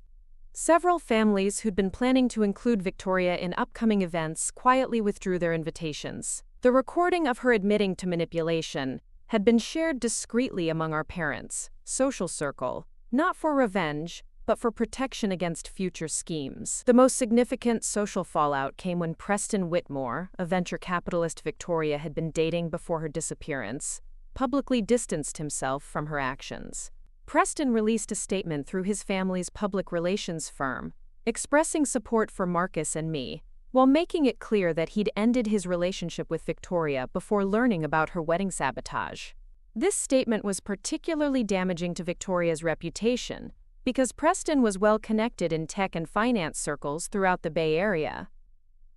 S1: Several families who'd been planning to include Victoria in upcoming events quietly withdrew their invitations. The recording of her admitting to manipulation had been shared discreetly among our parents' social circle, not for revenge, but for protection against future schemes. The most significant social fallout came when Preston Whitmore, a venture capitalist Victoria had been dating before her disappearance, publicly distanced himself from her actions. Preston released a statement through his family's public relations firm, expressing support for Marcus and me, while making it clear that he'd ended his relationship with Victoria before learning about her wedding sabotage. This statement was particularly damaging to Victoria's reputation, because Preston was well connected in tech and finance circles throughout the Bay Area.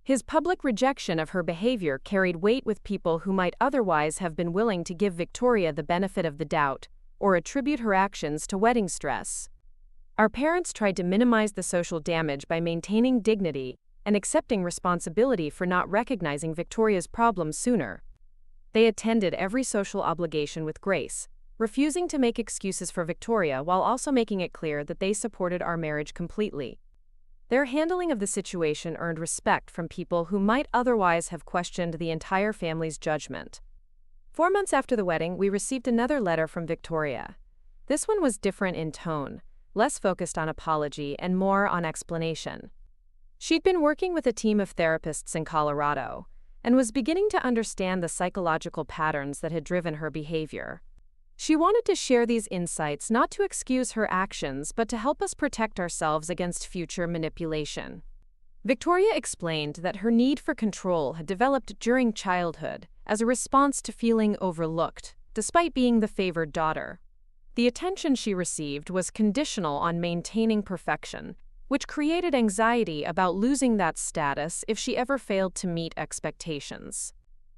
S1: His public rejection of her behavior carried weight with people who might otherwise have been willing to give Victoria the benefit of the doubt or attribute her actions to wedding stress. Our parents tried to minimize the social damage by maintaining dignity and accepting responsibility for not recognizing Victoria's problems sooner. They attended every social obligation with grace, refusing to make excuses for Victoria while also making it clear that they supported our marriage completely. Their handling of the situation earned respect from people who might otherwise have questioned the entire family's judgment. 4 months after the wedding, we received another letter from Victoria. This one was different in tone, less focused on apology and more on explanation. She'd been working with a team of therapists in Colorado and was beginning to understand the psychological patterns that had driven her behavior. She wanted to share these insights not to excuse her actions but to help us protect ourselves against future manipulation. Victoria explained that her need for control had developed during childhood as a response to feeling overlooked, despite being the favored daughter. The attention she received was conditional on maintaining perfection, which created anxiety about losing that status if she ever failed to meet expectations.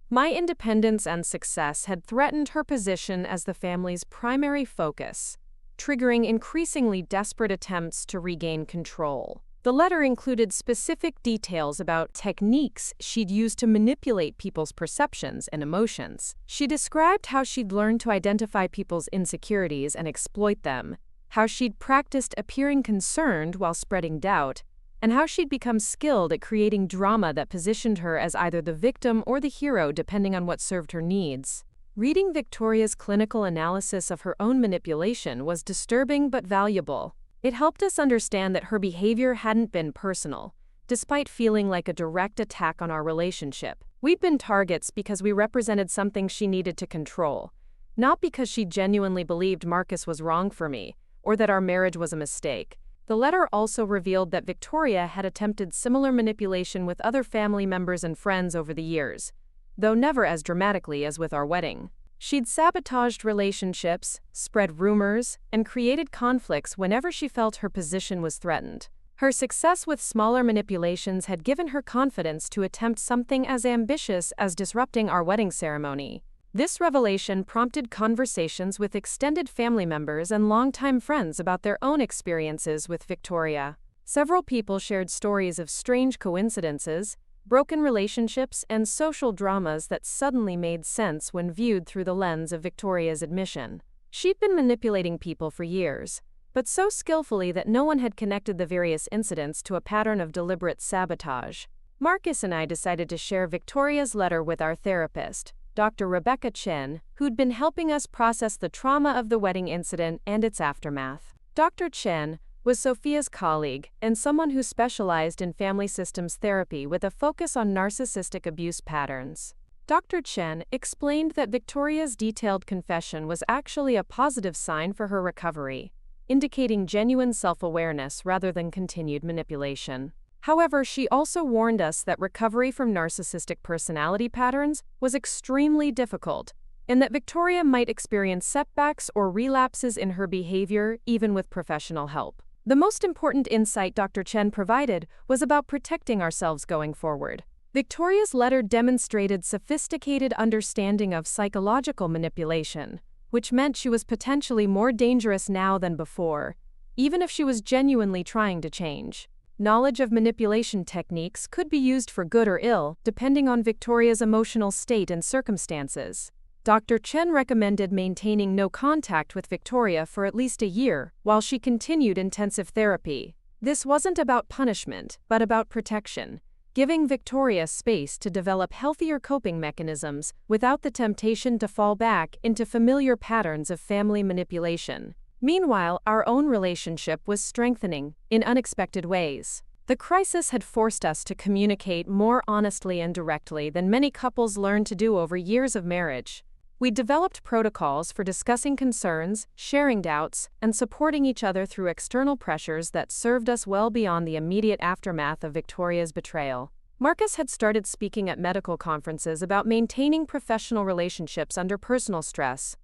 S1: My independence and success had threatened her position as the family's primary focus, triggering increasingly desperate attempts to regain control. The letter included specific details about techniques she'd used to manipulate people's perceptions and emotions. She described how she'd learned to identify people's insecurities and exploit them, how she'd practiced appearing concerned while spreading doubt, and how she'd become skilled at creating drama that positioned her as either the victim or the hero depending on what served her needs. Reading Victoria's clinical analysis of her own manipulation was disturbing but valuable. It helped us understand that her behavior hadn't been personal, despite feeling like a direct attack on our relationship. We'd been targets because we represented something she needed to control, not because she genuinely believed Marcus was wrong for me, or that our marriage was a mistake. The letter also revealed that Victoria had attempted similar manipulation with other family members and friends over the years, though never as dramatically as with our wedding. She'd sabotaged relationships, spread rumors, and created conflicts whenever she felt her position was threatened. Her success with smaller manipulations had given her confidence to attempt something as ambitious as disrupting our wedding ceremony. This revelation prompted conversations with extended family members and longtime friends about their own experiences with Victoria. Several people shared stories of strange coincidences, broken relationships, and social dramas that suddenly made sense when viewed through the lens of Victoria's admission. She'd been manipulating people for years, but so skillfully that no one had connected the various incidents to a pattern of deliberate sabotage. Marcus and I decided to share Victoria's letter with our therapist, Dr. Rebecca Chen, who'd been helping us process the trauma of the wedding incident and its aftermath. Dr. Chen was Sophia's colleague and someone who specialized in family systems therapy with a focus on narcissistic abuse patterns. Dr. Chen explained that Victoria's detailed confession was actually a positive sign for her recovery, indicating genuine self-awareness rather than continued manipulation. However, she also warned us that recovery from narcissistic personality patterns was extremely difficult, and that Victoria might experience setbacks or relapses in her behavior even with professional help. The most important insight Dr. Chen provided was about protecting ourselves going forward. Victoria's letter demonstrated sophisticated understanding of psychological manipulation, which meant she was potentially more dangerous now than before, even if she was genuinely trying to change. Knowledge of manipulation techniques could be used for good or ill, depending on Victoria's emotional state and circumstances. Dr. Chen recommended maintaining no contact with Victoria for at least a year while she continued intensive therapy. This wasn't about punishment, but about protection, giving Victoria space to develop healthier coping mechanisms without the temptation to fall back into familiar patterns of family manipulation. Meanwhile, our own relationship was strengthening in unexpected ways. The crisis had forced us to communicate more honestly and directly than many couples learn to do over years of marriage. We developed protocols for discussing concerns, sharing doubts, and supporting each other through external pressures that served us well beyond the immediate aftermath of Victoria's betrayal. Marcus had started speaking at medical conferences about maintaining professional relationships under personal stress,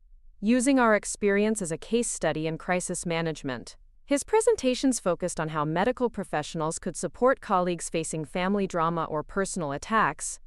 S1: using our experience as a case study in crisis management. His presentations focused on how medical professionals could support colleagues facing family drama or personal attacks,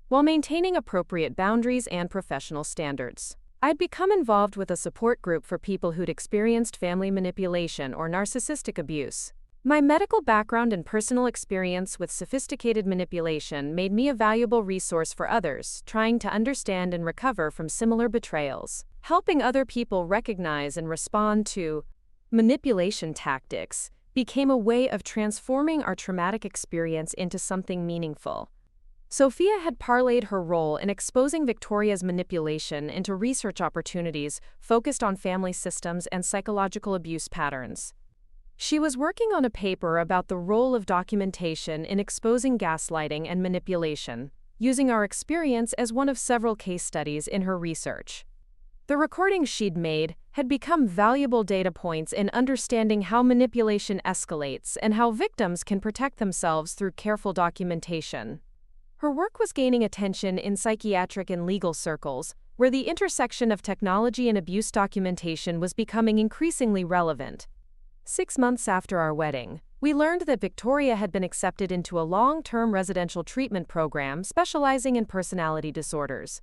S1: while maintaining appropriate boundaries and professional standards. I'd become involved with a support group for people who'd experienced family manipulation or narcissistic abuse. My medical background and personal experience with sophisticated manipulation made me a valuable resource for others trying to understand and recover from similar betrayals. Helping other people recognize and respond to manipulation tactics became a way of transforming our traumatic experience into something meaningful. Sophia had parlayed her role in exposing Victoria's manipulation into research opportunities focused on family systems and psychological abuse patterns. She was working on a paper about the role of documentation in exposing gaslighting and manipulation, using our experience as one of several case studies in her research. The recordings she'd made had become valuable data points in understanding how manipulation escalates and how victims can protect themselves through careful documentation. Her work was gaining attention in psychiatric and legal circles, where the intersection of technology and abuse documentation was becoming increasingly relevant. 6 months after our wedding, we learned that Victoria had been accepted into a long-term residential treatment program specializing in personality disorders.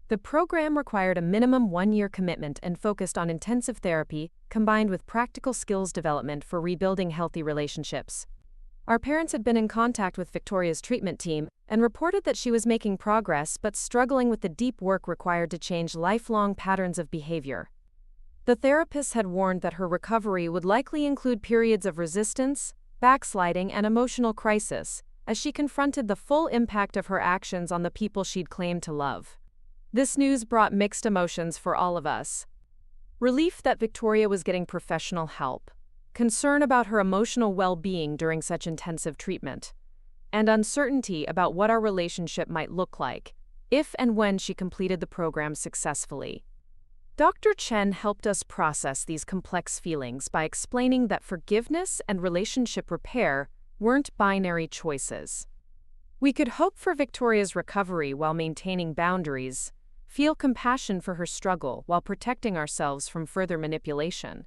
S1: The program required a minimum 1-year commitment and focused on intensive therapy, combined with practical skills development for rebuilding healthy relationships. Our parents had been in contact with Victoria's treatment team and reported that she was making progress but struggling with the deep work required to change lifelong patterns of behavior. The therapists had warned that her recovery would likely include periods of resistance, backsliding, and emotional crisis, as she confronted the full impact of her actions on the people she'd claimed to love. This news brought mixed emotions for all of us. Relief that Victoria was getting professional help, concern about her emotional well-being during such intensive treatment, and uncertainty about what our relationship might look like if and when she completed the program successfully. Dr. Chen helped us process these complex feelings by explaining that forgiveness and relationship repair weren't binary choices. We could hope for Victoria's recovery while maintaining boundaries, feel compassion for her struggle while protecting ourselves from further manipulation,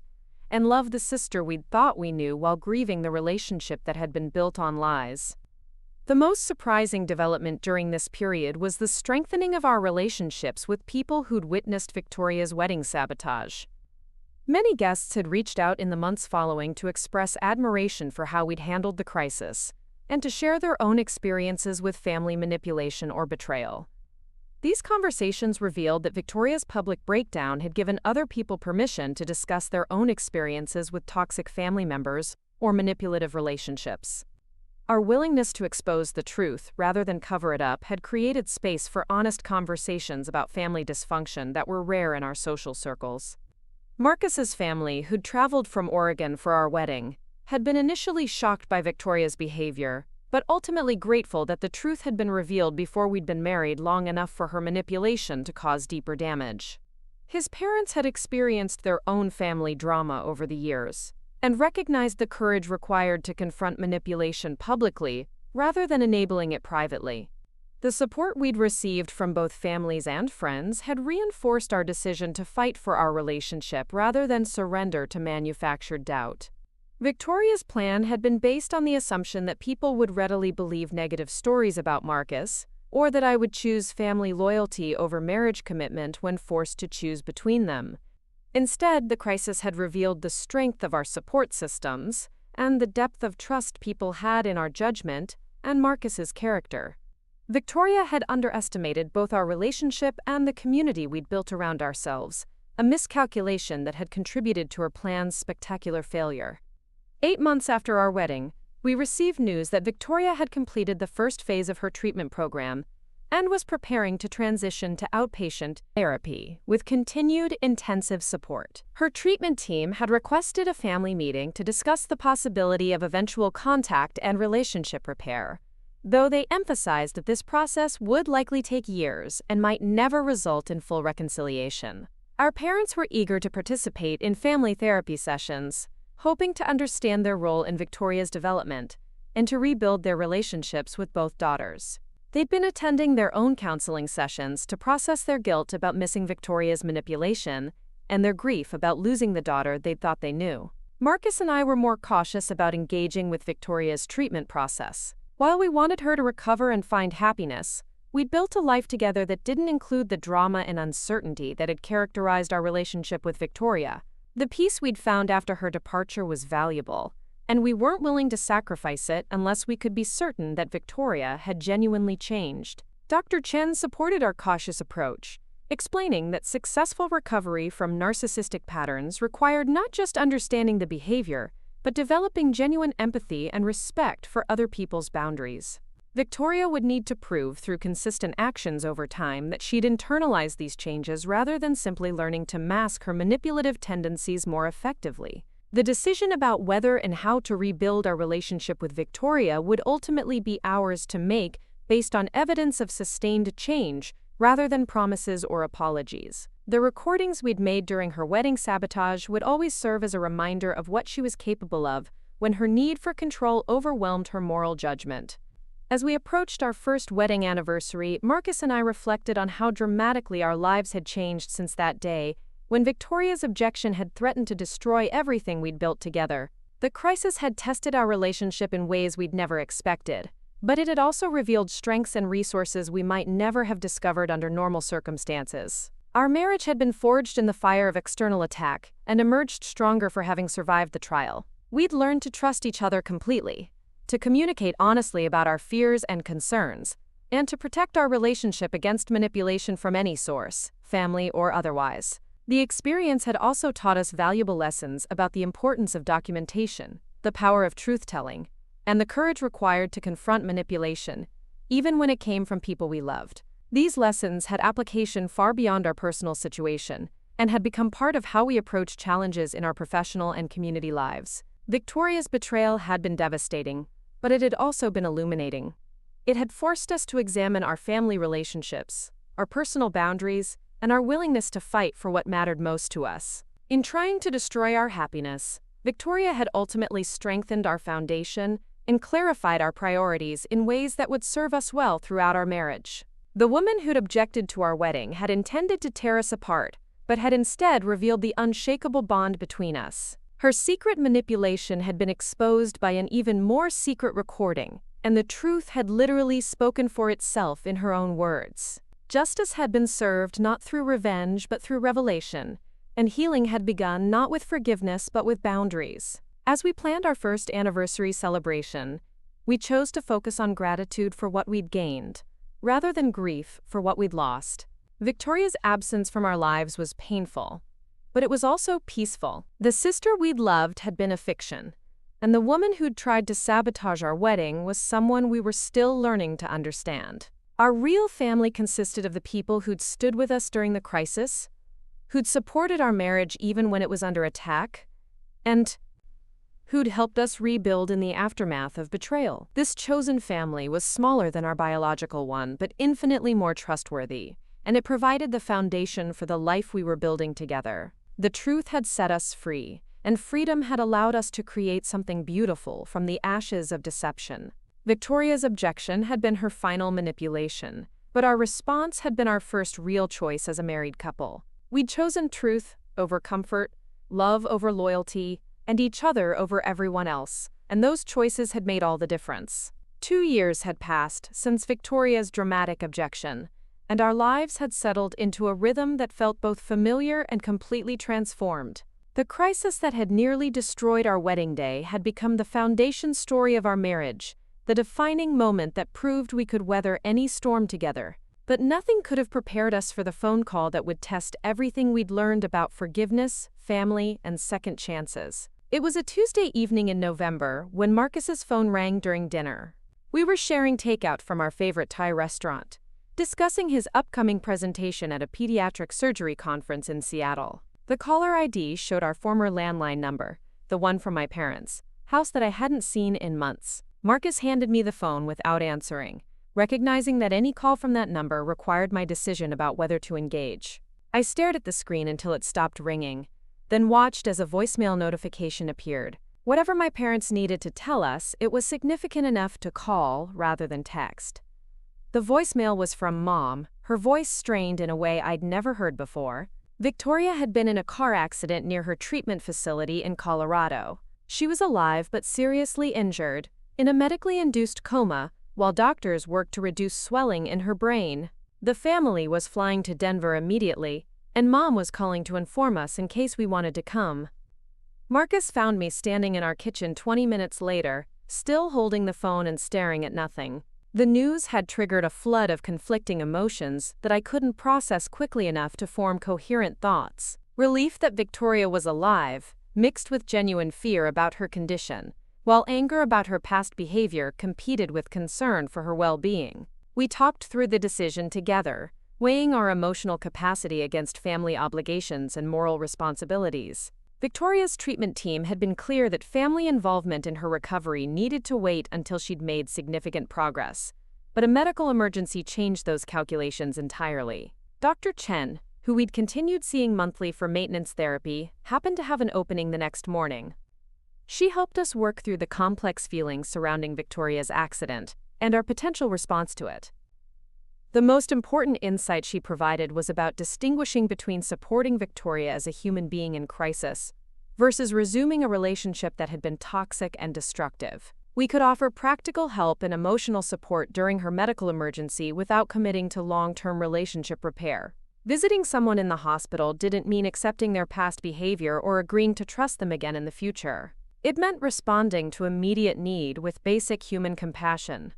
S1: and love the sister we'd thought we knew while grieving the relationship that had been built on lies. The most surprising development during this period was the strengthening of our relationships with people who'd witnessed Victoria's wedding sabotage. Many guests had reached out in the months following to express admiration for how we'd handled the crisis, and to share their own experiences with family manipulation or betrayal. These conversations revealed that Victoria's public breakdown had given other people permission to discuss their own experiences with toxic family members or manipulative relationships. Our willingness to expose the truth rather than cover it up had created space for honest conversations about family dysfunction that were rare in our social circles. Marcus's family, who'd traveled from Oregon for our wedding, had been initially shocked by Victoria's behavior, but ultimately grateful that the truth had been revealed before we'd been married long enough for her manipulation to cause deeper damage. His parents had experienced their own family drama over the years, and recognized the courage required to confront manipulation publicly rather than enabling it privately. The support we'd received from both families and friends had reinforced our decision to fight for our relationship rather than surrender to manufactured doubt. Victoria's plan had been based on the assumption that people would readily believe negative stories about Marcus, or that I would choose family loyalty over marriage commitment when forced to choose between them. Instead, the crisis had revealed the strength of our support systems and the depth of trust people had in our judgment and Marcus's character. Victoria had underestimated both our relationship and the community we'd built around ourselves, a miscalculation that had contributed to her plan's spectacular failure. 8 months after our wedding, we received news that Victoria had completed the first phase of her treatment program and was preparing to transition to outpatient therapy with continued intensive support. Her treatment team had requested a family meeting to discuss the possibility of eventual contact and relationship repair, though they emphasized that this process would likely take years and might never result in full reconciliation. Our parents were eager to participate in family therapy sessions, hoping to understand their role in Victoria's development and to rebuild their relationships with both daughters. They'd been attending their own counseling sessions to process their guilt about missing Victoria's manipulation and their grief about losing the daughter they thought they knew. Marcus and I were more cautious about engaging with Victoria's treatment process. While we wanted her to recover and find happiness, we'd built a life together that didn't include the drama and uncertainty that had characterized our relationship with Victoria. The peace we'd found after her departure was valuable, and we weren't willing to sacrifice it unless we could be certain that Victoria had genuinely changed. Dr. Chen supported our cautious approach, explaining that successful recovery from narcissistic patterns required not just understanding the behavior, but developing genuine empathy and respect for other people's boundaries. Victoria would need to prove through consistent actions over time that she'd internalized these changes rather than simply learning to mask her manipulative tendencies more effectively. The decision about whether and how to rebuild our relationship with Victoria would ultimately be ours to make based on evidence of sustained change rather than promises or apologies. The recordings we'd made during her wedding sabotage would always serve as a reminder of what she was capable of when her need for control overwhelmed her moral judgment. As we approached our first wedding anniversary, Marcus and I reflected on how dramatically our lives had changed since that day, when Victoria's objection had threatened to destroy everything we'd built together. The crisis had tested our relationship in ways we'd never expected, but it had also revealed strengths and resources we might never have discovered under normal circumstances. Our marriage had been forged in the fire of external attack and emerged stronger for having survived the trial. We'd learned to trust each other completely, to communicate honestly about our fears and concerns, and to protect our relationship against manipulation from any source, family or otherwise. The experience had also taught us valuable lessons about the importance of documentation, the power of truth-telling, and the courage required to confront manipulation, even when it came from people we loved. These lessons had application far beyond our personal situation, and had become part of how we approach challenges in our professional and community lives. Victoria's betrayal had been devastating, but it had also been illuminating. It had forced us to examine our family relationships, our personal boundaries, and our willingness to fight for what mattered most to us. In trying to destroy our happiness, Victoria had ultimately strengthened our foundation and clarified our priorities in ways that would serve us well throughout our marriage. The woman who'd objected to our wedding had intended to tear us apart, but had instead revealed the unshakable bond between us. Her secret manipulation had been exposed by an even more secret recording, and the truth had literally spoken for itself in her own words. Justice had been served not through revenge but through revelation, and healing had begun not with forgiveness but with boundaries. As we planned our first anniversary celebration, we chose to focus on gratitude for what we'd gained, rather than grief for what we'd lost. Victoria's absence from our lives was painful, but it was also peaceful. The sister we'd loved had been a fiction, and the woman who'd tried to sabotage our wedding was someone we were still learning to understand. Our real family consisted of the people who'd stood with us during the crisis, who'd supported our marriage even when it was under attack, and who'd helped us rebuild in the aftermath of betrayal. This chosen family was smaller than our biological one, but infinitely more trustworthy, and it provided the foundation for the life we were building together. The truth had set us free, and freedom had allowed us to create something beautiful from the ashes of deception. Victoria's objection had been her final manipulation, but our response had been our first real choice as a married couple. We'd chosen truth over comfort, love over loyalty, and each other over everyone else, and those choices had made all the difference. 2 years had passed since Victoria's dramatic objection, and our lives had settled into a rhythm that felt both familiar and completely transformed. The crisis that had nearly destroyed our wedding day had become the foundation story of our marriage, the defining moment that proved we could weather any storm together. But nothing could have prepared us for the phone call that would test everything we'd learned about forgiveness, family, and second chances. It was a Tuesday evening in November when Marcus's phone rang during dinner. We were sharing takeout from our favorite Thai restaurant, discussing his upcoming presentation at a pediatric surgery conference in Seattle. The caller ID showed our former landline number, the one from my parents' house that I hadn't seen in months. Marcus handed me the phone without answering, recognizing that any call from that number required my decision about whether to engage. I stared at the screen until it stopped ringing, then watched as a voicemail notification appeared. Whatever my parents needed to tell us, it was significant enough to call rather than text. The voicemail was from Mom, her voice strained in a way I'd never heard before. Victoria had been in a car accident near her treatment facility in Colorado. She was alive but seriously injured, in a medically induced coma, while doctors worked to reduce swelling in her brain. The family was flying to Denver immediately, and Mom was calling to inform us in case we wanted to come. Marcus found me standing in our kitchen 20 minutes later, still holding the phone and staring at nothing. The news had triggered a flood of conflicting emotions that I couldn't process quickly enough to form coherent thoughts. Relief that Victoria was alive, mixed with genuine fear about her condition, while anger about her past behavior competed with concern for her well-being. We talked through the decision together, weighing our emotional capacity against family obligations and moral responsibilities. Victoria's treatment team had been clear that family involvement in her recovery needed to wait until she'd made significant progress, but a medical emergency changed those calculations entirely. Dr. Chen, who we'd continued seeing monthly for maintenance therapy, happened to have an opening the next morning. She helped us work through the complex feelings surrounding Victoria's accident and our potential response to it. The most important insight she provided was about distinguishing between supporting Victoria as a human being in crisis versus resuming a relationship that had been toxic and destructive. We could offer practical help and emotional support during her medical emergency without committing to long-term relationship repair. Visiting someone in the hospital didn't mean accepting their past behavior or agreeing to trust them again in the future. It meant responding to immediate need with basic human compassion.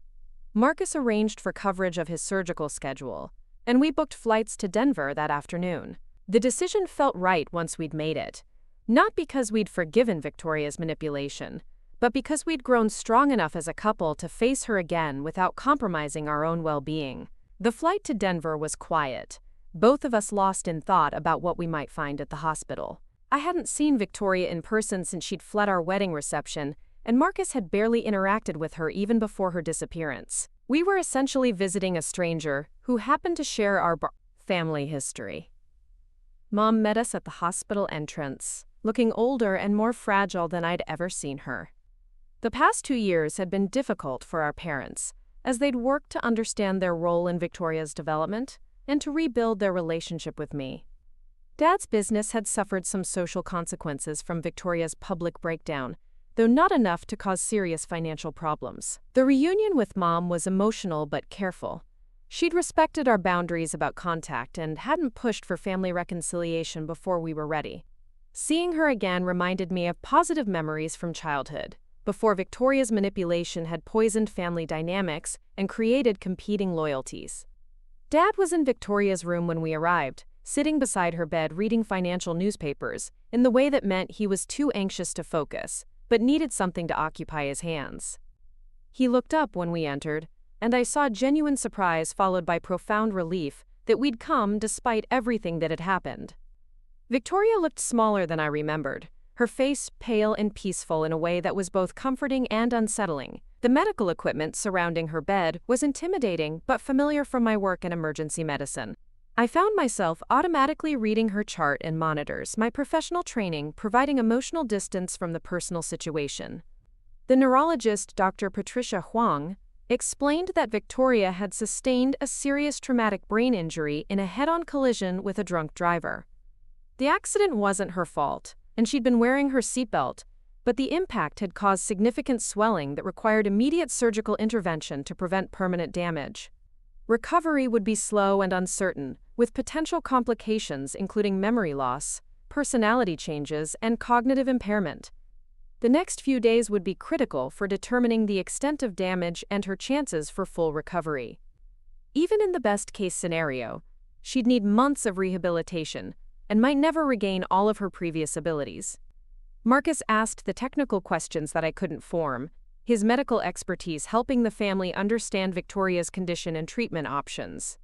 S1: Marcus arranged for coverage of his surgical schedule, and we booked flights to Denver that afternoon. The decision felt right once we'd made it, not because we'd forgiven Victoria's manipulation, but because we'd grown strong enough as a couple to face her again without compromising our own well-being. The flight to Denver was quiet, both of us lost in thought about what we might find at the hospital. I hadn't seen Victoria in person since she'd fled our wedding reception, and Marcus had barely interacted with her even before her disappearance. We were essentially visiting a stranger who happened to share our family history. Mom met us at the hospital entrance, looking older and more fragile than I'd ever seen her. The past 2 years had been difficult for our parents, as they'd worked to understand their role in Victoria's development and to rebuild their relationship with me. Dad's business had suffered some social consequences from Victoria's public breakdown, though not enough to cause serious financial problems. The reunion with Mom was emotional but careful. She'd respected our boundaries about contact and hadn't pushed for family reconciliation before we were ready. Seeing her again reminded me of positive memories from childhood, before Victoria's manipulation had poisoned family dynamics and created competing loyalties. Dad was in Victoria's room when we arrived, sitting beside her bed reading financial newspapers, in the way that meant he was too anxious to focus, but needed something to occupy his hands. He looked up when we entered, and I saw genuine surprise followed by profound relief that we'd come despite everything that had happened. Victoria looked smaller than I remembered, her face pale and peaceful in a way that was both comforting and unsettling. The medical equipment surrounding her bed was intimidating but familiar from my work in emergency medicine. I found myself automatically reading her chart and monitors, my professional training providing emotional distance from the personal situation. The neurologist, Dr. Patricia Huang, explained that Victoria had sustained a serious traumatic brain injury in a head-on collision with a drunk driver. The accident wasn't her fault, and she'd been wearing her seatbelt, but the impact had caused significant swelling that required immediate surgical intervention to prevent permanent damage. Recovery would be slow and uncertain, with potential complications including memory loss, personality changes, and cognitive impairment. The next few days would be critical for determining the extent of damage and her chances for full recovery. Even in the best-case scenario, she'd need months of rehabilitation and might never regain all of her previous abilities. Marcus asked the technical questions that I couldn't form, his medical expertise helping the family understand Victoria's condition and treatment options.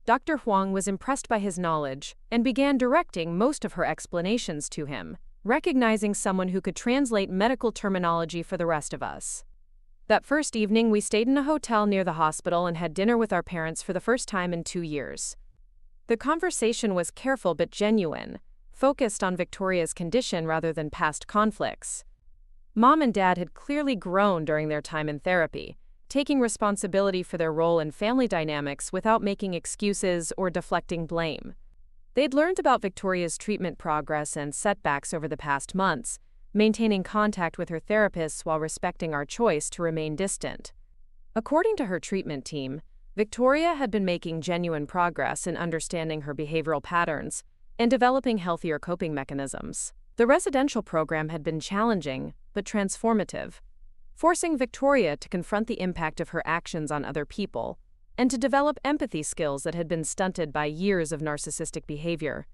S1: Dr. Huang was impressed by his knowledge and began directing most of her explanations to him, recognizing someone who could translate medical terminology for the rest of us. That first evening, we stayed in a hotel near the hospital and had dinner with our parents for the first time in 2 years. The conversation was careful but genuine, focused on Victoria's condition rather than past conflicts. Mom and Dad had clearly grown during their time in therapy, taking responsibility for their role in family dynamics without making excuses or deflecting blame. They'd learned about Victoria's treatment progress and setbacks over the past months, maintaining contact with her therapists while respecting our choice to remain distant. According to her treatment team, Victoria had been making genuine progress in understanding her behavioral patterns and developing healthier coping mechanisms. The residential program had been challenging, but transformative, forcing Victoria to confront the impact of her actions on other people and to develop empathy skills that had been stunted by years of narcissistic behavior.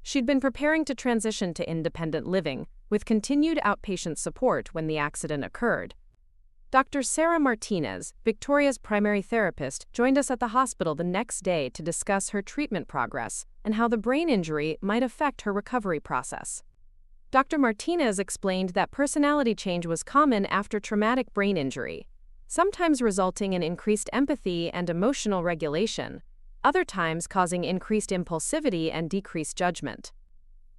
S1: She'd been preparing to transition to independent living, with continued outpatient support when the accident occurred. Dr. Sarah Martinez, Victoria's primary therapist, joined us at the hospital the next day to discuss her treatment progress and how the brain injury might affect her recovery process. Dr. Martinez explained that personality change was common after traumatic brain injury, sometimes resulting in increased empathy and emotional regulation, other times causing increased impulsivity and decreased judgment.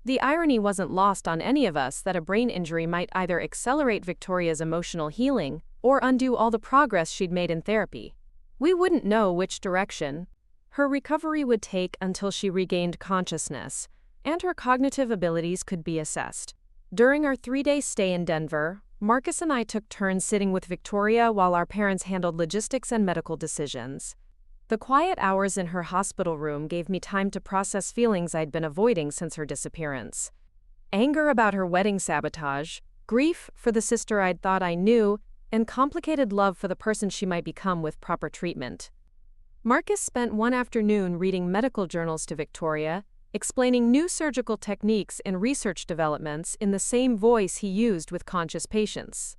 S1: The irony wasn't lost on any of us that a brain injury might either accelerate Victoria's emotional healing or undo all the progress she'd made in therapy. We wouldn't know which direction her recovery would take until she regained consciousness and her cognitive abilities could be assessed. During our 3-day stay in Denver, Marcus and I took turns sitting with Victoria while our parents handled logistics and medical decisions. The quiet hours in her hospital room gave me time to process feelings I'd been avoiding since her disappearance. Anger about her wedding sabotage, grief for the sister I'd thought I knew, and complicated love for the person she might become with proper treatment. Marcus spent one afternoon reading medical journals to Victoria, explaining new surgical techniques and research developments in the same voice he used with conscious patients.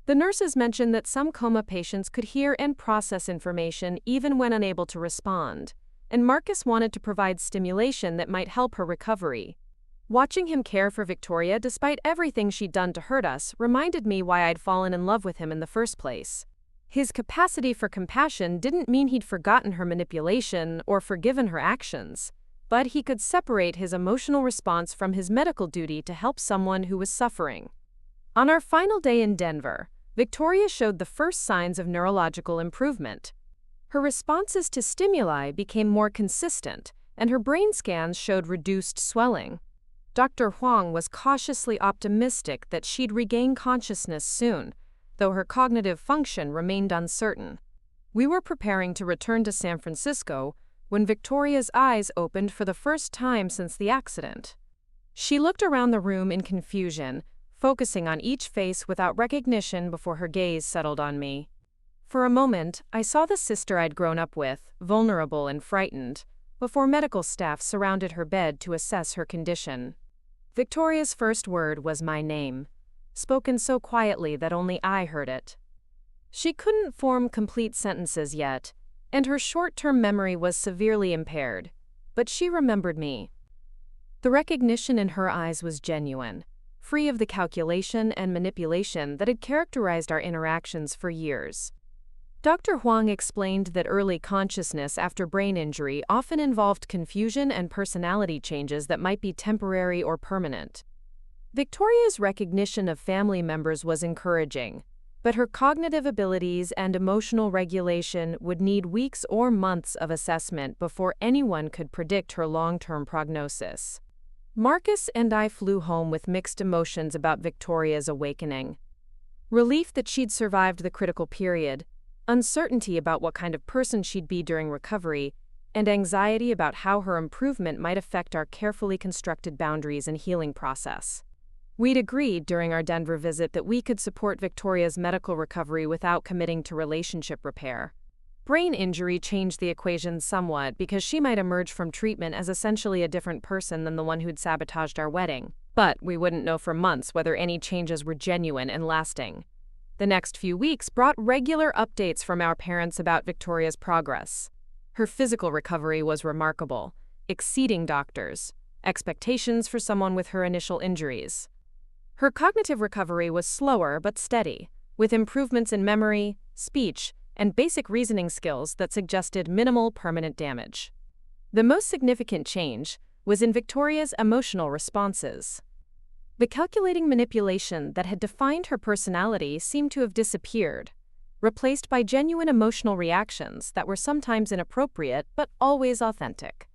S1: The nurses mentioned that some coma patients could hear and process information even when unable to respond, and Marcus wanted to provide stimulation that might help her recovery. Watching him care for Victoria despite everything she'd done to hurt us reminded me why I'd fallen in love with him in the first place. His capacity for compassion didn't mean he'd forgotten her manipulation or forgiven her actions, but he could separate his emotional response from his medical duty to help someone who was suffering. On our final day in Denver, Victoria showed the first signs of neurological improvement. Her responses to stimuli became more consistent, and her brain scans showed reduced swelling. Dr. Huang was cautiously optimistic that she'd regain consciousness soon, though her cognitive function remained uncertain. We were preparing to return to San Francisco when Victoria's eyes opened for the first time since the accident. She looked around the room in confusion, focusing on each face without recognition before her gaze settled on me. For a moment, I saw the sister I'd grown up with, vulnerable and frightened, before medical staff surrounded her bed to assess her condition. Victoria's first word was my name, spoken so quietly that only I heard it. She couldn't form complete sentences yet, and her short-term memory was severely impaired, but she remembered me. The recognition in her eyes was genuine, free of the calculation and manipulation that had characterized our interactions for years. Dr. Huang explained that early consciousness after brain injury often involved confusion and personality changes that might be temporary or permanent. Victoria's recognition of family members was encouraging, but her cognitive abilities and emotional regulation would need weeks or months of assessment before anyone could predict her long-term prognosis. Marcus and I flew home with mixed emotions about Victoria's awakening. Relief that she'd survived the critical period, uncertainty about what kind of person she'd be during recovery, and anxiety about how her improvement might affect our carefully constructed boundaries and healing process. We'd agreed during our Denver visit that we could support Victoria's medical recovery without committing to relationship repair. Brain injury changed the equation somewhat because she might emerge from treatment as essentially a different person than the one who'd sabotaged our wedding, but we wouldn't know for months whether any changes were genuine and lasting. The next few weeks brought regular updates from our parents about Victoria's progress. Her physical recovery was remarkable, exceeding doctors' expectations for someone with her initial injuries. Her cognitive recovery was slower but steady, with improvements in memory, speech, and basic reasoning skills that suggested minimal permanent damage. The most significant change was in Victoria's emotional responses. The calculating manipulation that had defined her personality seemed to have disappeared, replaced by genuine emotional reactions that were sometimes inappropriate but always authentic.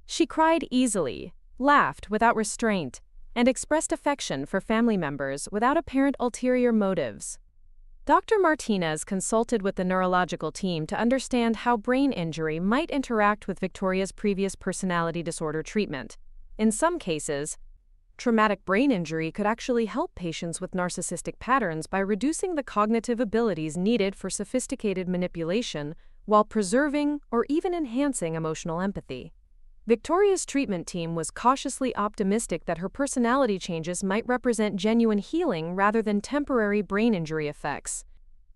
S1: She cried easily, laughed without restraint, and expressed affection for family members without apparent ulterior motives. Dr. Martinez consulted with the neurological team to understand how brain injury might interact with Victoria's previous personality disorder treatment. In some cases, traumatic brain injury could actually help patients with narcissistic patterns by reducing the cognitive abilities needed for sophisticated manipulation while preserving or even enhancing emotional empathy. Victoria's treatment team was cautiously optimistic that her personality changes might represent genuine healing rather than temporary brain injury effects.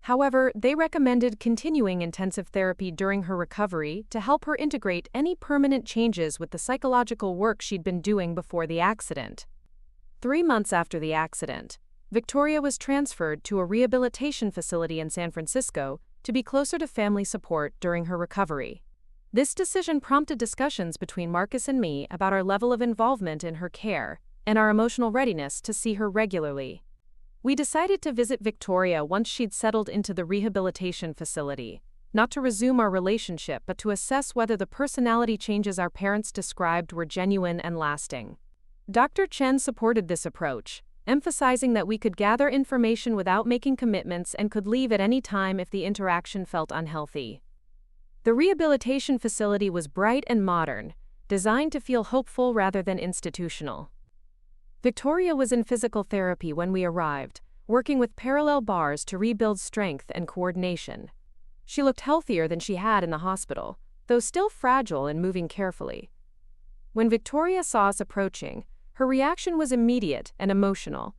S1: However, they recommended continuing intensive therapy during her recovery to help her integrate any permanent changes with the psychological work she'd been doing before the accident. 3 months after the accident, Victoria was transferred to a rehabilitation facility in San Francisco to be closer to family support during her recovery. This decision prompted discussions between Marcus and me about our level of involvement in her care and our emotional readiness to see her regularly. We decided to visit Victoria once she'd settled into the rehabilitation facility, not to resume our relationship but to assess whether the personality changes our parents described were genuine and lasting. Dr. Chen supported this approach, emphasizing that we could gather information without making commitments and could leave at any time if the interaction felt unhealthy. The rehabilitation facility was bright and modern, designed to feel hopeful rather than institutional. Victoria was in physical therapy when we arrived, working with parallel bars to rebuild strength and coordination. She looked healthier than she had in the hospital, though still fragile and moving carefully. When Victoria saw us approaching, her reaction was immediate and emotional.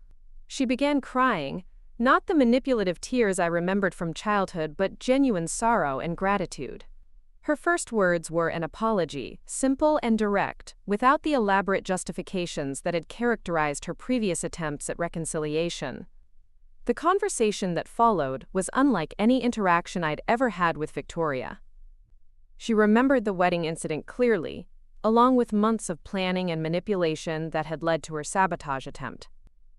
S1: She began crying, Not the manipulative tears I remembered from childhood, but genuine sorrow and gratitude. Her first words were an apology, simple and direct, without the elaborate justifications that had characterized her previous attempts at reconciliation. The conversation that followed was unlike any interaction I'd ever had with Victoria. She remembered the wedding incident clearly, along with months of planning and manipulation that had led to her sabotage attempt.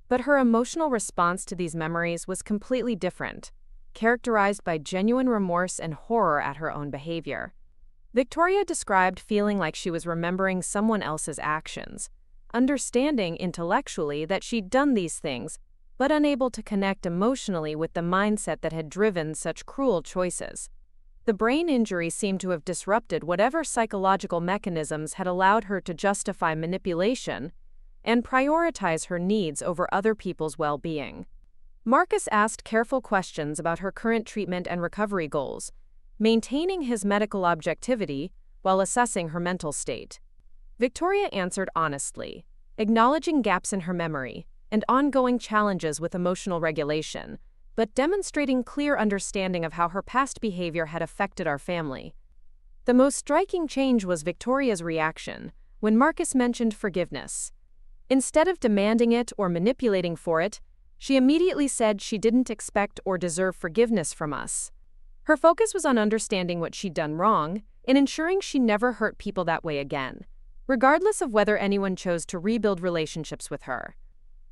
S1: But her emotional response to these memories was completely different, characterized by genuine remorse and horror at her own behavior. Victoria described feeling like she was remembering someone else's actions, understanding intellectually that she'd done these things, but unable to connect emotionally with the mindset that had driven such cruel choices. The brain injury seemed to have disrupted whatever psychological mechanisms had allowed her to justify manipulation and prioritize her needs over other people's well-being. Marcus asked careful questions about her current treatment and recovery goals, maintaining his medical objectivity while assessing her mental state. Victoria answered honestly, acknowledging gaps in her memory and ongoing challenges with emotional regulation, but demonstrating clear understanding of how her past behavior had affected our family. The most striking change was Victoria's reaction when Marcus mentioned forgiveness. Instead of demanding it or manipulating for it, she immediately said she didn't expect or deserve forgiveness from us. Her focus was on understanding what she'd done wrong and ensuring she never hurt people that way again, regardless of whether anyone chose to rebuild relationships with her.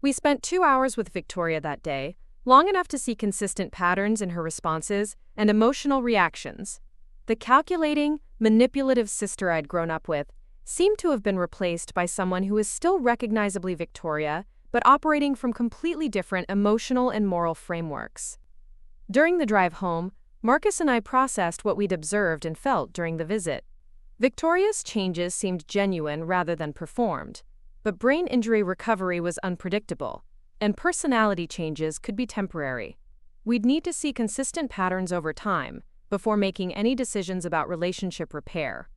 S1: We spent 2 hours with Victoria that day, long enough to see consistent patterns in her responses and emotional reactions. The calculating, manipulative sister I'd grown up with seemed to have been replaced by someone who is still recognizably Victoria, but operating from completely different emotional and moral frameworks. During the drive home, Marcus and I processed what we'd observed and felt during the visit. Victoria's changes seemed genuine rather than performed, but brain injury recovery was unpredictable, and personality changes could be temporary. We'd need to see consistent patterns over time before making any decisions about relationship repair.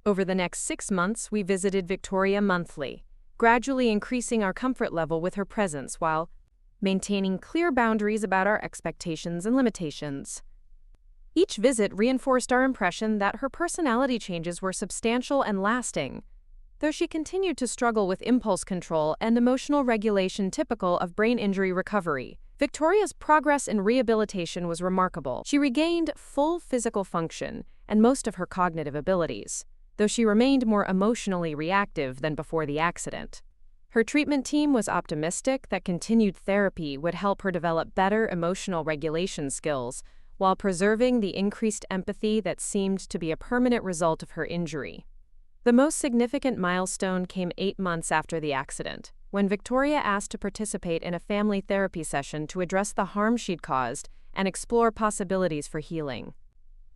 S1: Over the next 6 months, we visited Victoria monthly, gradually increasing our comfort level with her presence while maintaining clear boundaries about our expectations and limitations. Each visit reinforced our impression that her personality changes were substantial and lasting, though she continued to struggle with impulse control and emotional regulation typical of brain injury recovery. Victoria's progress in rehabilitation was remarkable. She regained full physical function and most of her cognitive abilities, though she remained more emotionally reactive than before the accident. Her treatment team was optimistic that continued therapy would help her develop better emotional regulation skills while preserving the increased empathy that seemed to be a permanent result of her injury. The most significant milestone came 8 months after the accident, when Victoria asked to participate in a family therapy session to address the harm she'd caused and explore possibilities for healing.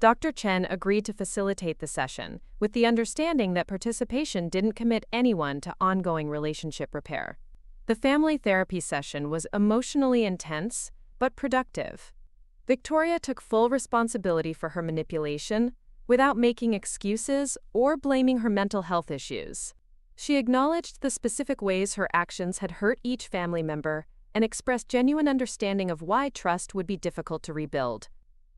S1: Dr. Chen agreed to facilitate the session, with the understanding that participation didn't commit anyone to ongoing relationship repair. The family therapy session was emotionally intense, but productive. Victoria took full responsibility for her manipulation, without making excuses or blaming her mental health issues. She acknowledged the specific ways her actions had hurt each family member and expressed genuine understanding of why trust would be difficult to rebuild.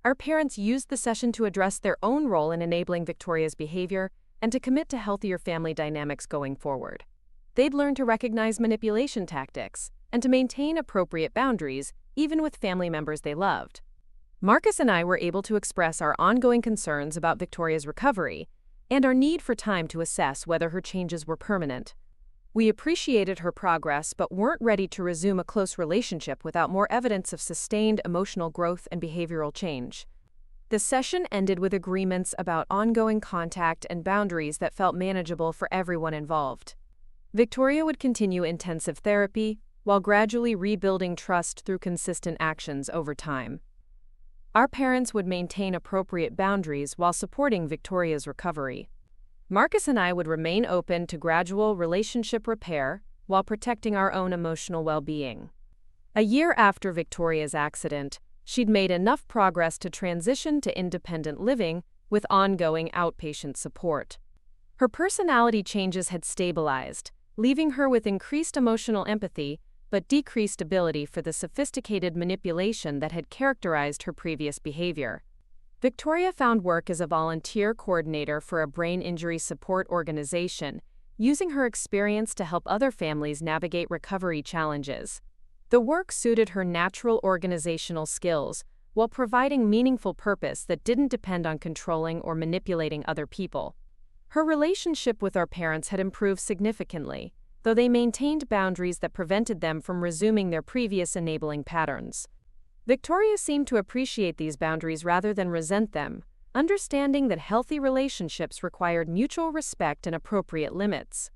S1: Our parents used the session to address their own role in enabling Victoria's behavior and to commit to healthier family dynamics going forward. They'd learned to recognize manipulation tactics and to maintain appropriate boundaries, even with family members they loved. Marcus and I were able to express our ongoing concerns about Victoria's recovery and our need for time to assess whether her changes were permanent. We appreciated her progress but weren't ready to resume a close relationship without more evidence of sustained emotional growth and behavioral change. The session ended with agreements about ongoing contact and boundaries that felt manageable for everyone involved. Victoria would continue intensive therapy while gradually rebuilding trust through consistent actions over time. Our parents would maintain appropriate boundaries while supporting Victoria's recovery. Marcus and I would remain open to gradual relationship repair while protecting our own emotional well-being. A year after Victoria's accident, she'd made enough progress to transition to independent living with ongoing outpatient support. Her personality changes had stabilized, leaving her with increased emotional empathy but decreased ability for the sophisticated manipulation that had characterized her previous behavior. Victoria found work as a volunteer coordinator for a brain injury support organization, using her experience to help other families navigate recovery challenges. The work suited her natural organizational skills, while providing meaningful purpose that didn't depend on controlling or manipulating other people. Her relationship with our parents had improved significantly, though they maintained boundaries that prevented them from resuming their previous enabling patterns. Victoria seemed to appreciate these boundaries rather than resent them, understanding that healthy relationships required mutual respect and appropriate limits.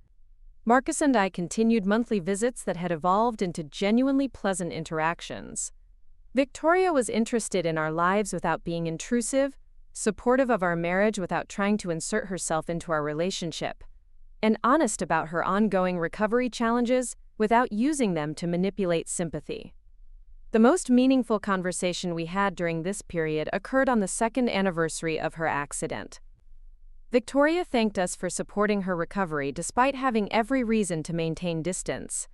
S1: Marcus and I continued monthly visits that had evolved into genuinely pleasant interactions. Victoria was interested in our lives without being intrusive, supportive of our marriage without trying to insert herself into our relationship, and honest about her ongoing recovery challenges without using them to manipulate sympathy. The most meaningful conversation we had during this period occurred on the second anniversary of her accident. Victoria thanked us for supporting her recovery despite having every reason to maintain distance.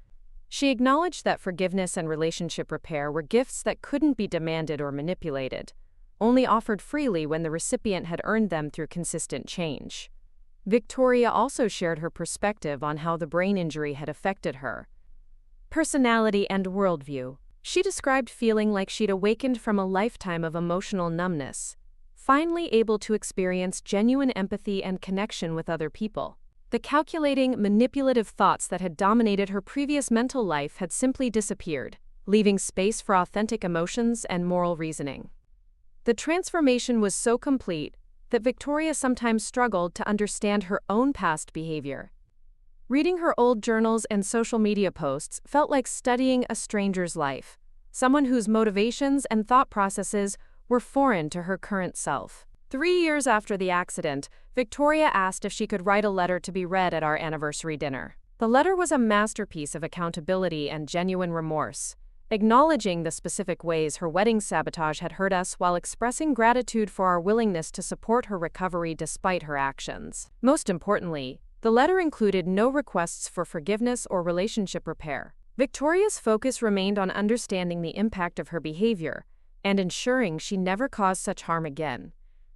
S1: She acknowledged that forgiveness and relationship repair were gifts that couldn't be demanded or manipulated, only offered freely when the recipient had earned them through consistent change. Victoria also shared her perspective on how the brain injury had affected her personality and worldview. She described feeling like she'd awakened from a lifetime of emotional numbness, finally able to experience genuine empathy and connection with other people. The calculating, manipulative thoughts that had dominated her previous mental life had simply disappeared, leaving space for authentic emotions and moral reasoning. The transformation was so complete that Victoria sometimes struggled to understand her own past behavior. Reading her old journals and social media posts felt like studying a stranger's life, someone whose motivations and thought processes were foreign to her current self. 3 years after the accident, Victoria asked if she could write a letter to be read at our anniversary dinner. The letter was a masterpiece of accountability and genuine remorse, acknowledging the specific ways her wedding sabotage had hurt us while expressing gratitude for our willingness to support her recovery despite her actions. Most importantly, the letter included no requests for forgiveness or relationship repair. Victoria's focus remained on understanding the impact of her behavior and ensuring she never caused such harm again,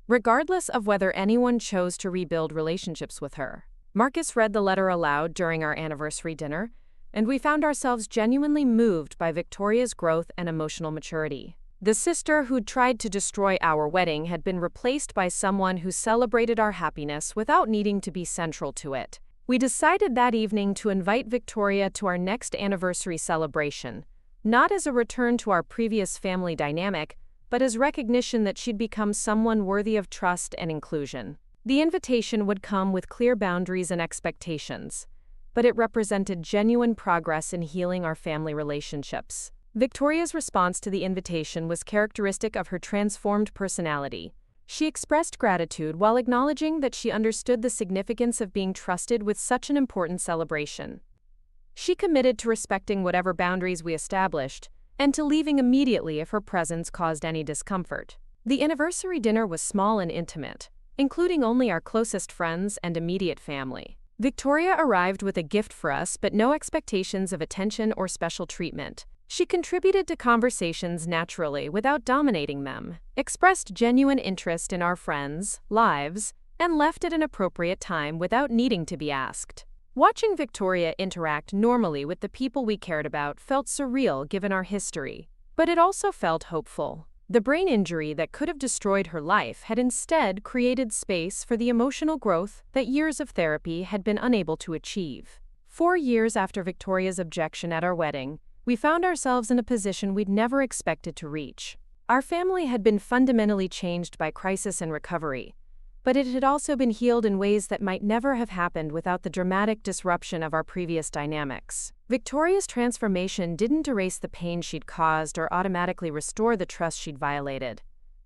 S1: regardless of whether anyone chose to rebuild relationships with her. Marcus read the letter aloud during our anniversary dinner, and we found ourselves genuinely moved by Victoria's growth and emotional maturity. The sister who'd tried to destroy our wedding had been replaced by someone who celebrated our happiness without needing to be central to it. We decided that evening to invite Victoria to our next anniversary celebration, not as a return to our previous family dynamic, but as recognition that she'd become someone worthy of trust and inclusion. The invitation would come with clear boundaries and expectations, but it represented genuine progress in healing our family relationships. Victoria's response to the invitation was characteristic of her transformed personality. She expressed gratitude while acknowledging that she understood the significance of being trusted with such an important celebration. She committed to respecting whatever boundaries we established, and to leaving immediately if her presence caused any discomfort. The anniversary dinner was small and intimate, including only our closest friends and immediate family. Victoria arrived with a gift for us but no expectations of attention or special treatment. She contributed to conversations naturally without dominating them, expressed genuine interest in our friends' lives, and left at an appropriate time without needing to be asked. Watching Victoria interact normally with the people we cared about felt surreal given our history, but it also felt hopeful. The brain injury that could have destroyed her life had instead created space for the emotional growth that years of therapy had been unable to achieve. 4 years after Victoria's objection at our wedding, we found ourselves in a position we'd never expected to reach. Our family had been fundamentally changed by crisis and recovery, but it had also been healed in ways that might never have happened without the dramatic disruption of our previous dynamics. Victoria's transformation didn't erase the pain she'd caused or automatically restore the trust she'd violated,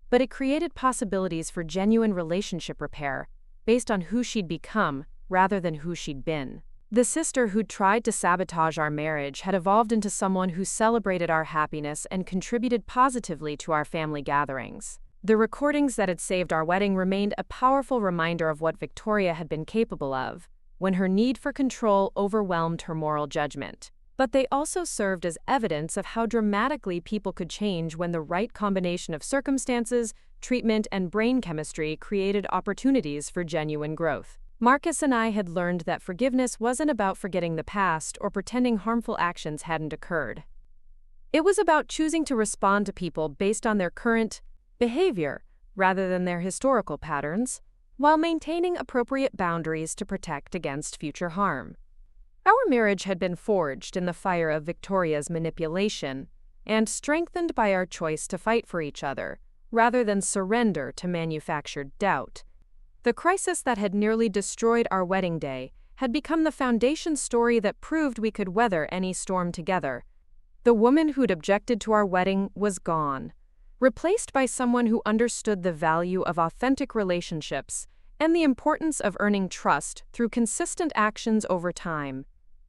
S1: but it created possibilities for genuine relationship repair based on who she'd become rather than who she'd been. The sister who'd tried to sabotage our marriage had evolved into someone who celebrated our happiness and contributed positively to our family gatherings. The recordings that had saved our wedding remained a powerful reminder of what Victoria had been capable of when her need for control overwhelmed her moral judgment. But they also served as evidence of how dramatically people could change when the right combination of circumstances, treatment, and brain chemistry created opportunities for genuine growth. Marcus and I had learned that forgiveness wasn't about forgetting the past or pretending harmful actions hadn't occurred. It was about choosing to respond to people based on their current behavior rather than their historical patterns, while maintaining appropriate boundaries to protect against future harm. Our marriage had been forged in the fire of Victoria's manipulation and strengthened by our choice to fight for each other, rather than surrender to manufactured doubt. The crisis that had nearly destroyed our wedding day had become the foundation story that proved we could weather any storm together. The woman who'd objected to our wedding was gone, replaced by someone who understood the value of authentic relationships and the importance of earning trust through consistent actions over time.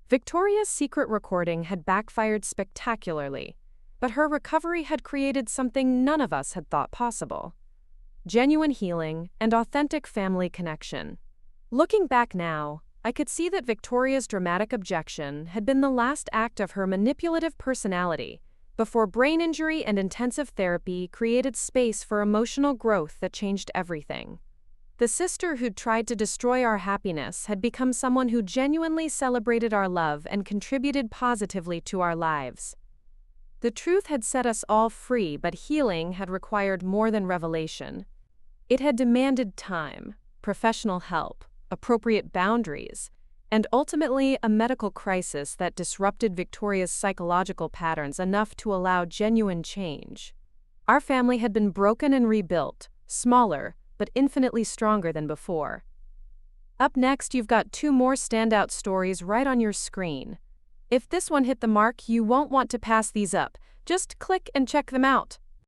S1: Victoria's secret recording had backfired spectacularly, but her recovery had created something none of us had thought possible: genuine healing and authentic family connection. Looking back now, I could see that Victoria's dramatic objection had been the last act of her manipulative personality, before brain injury and intensive therapy created space for emotional growth that changed everything. The sister who'd tried to destroy our happiness had become someone who genuinely celebrated our love and contributed positively to our lives. The truth had set us all free, but healing had required more than revelation. It had demanded time, professional help, appropriate boundaries, and ultimately a medical crisis that disrupted Victoria's psychological patterns enough to allow genuine change. Our family had been broken and rebuilt, smaller, but infinitely stronger than before. Up next, you've got 2 more standout stories right on your screen. If this one hit the mark, you won't want to pass these up. Just click and check them out.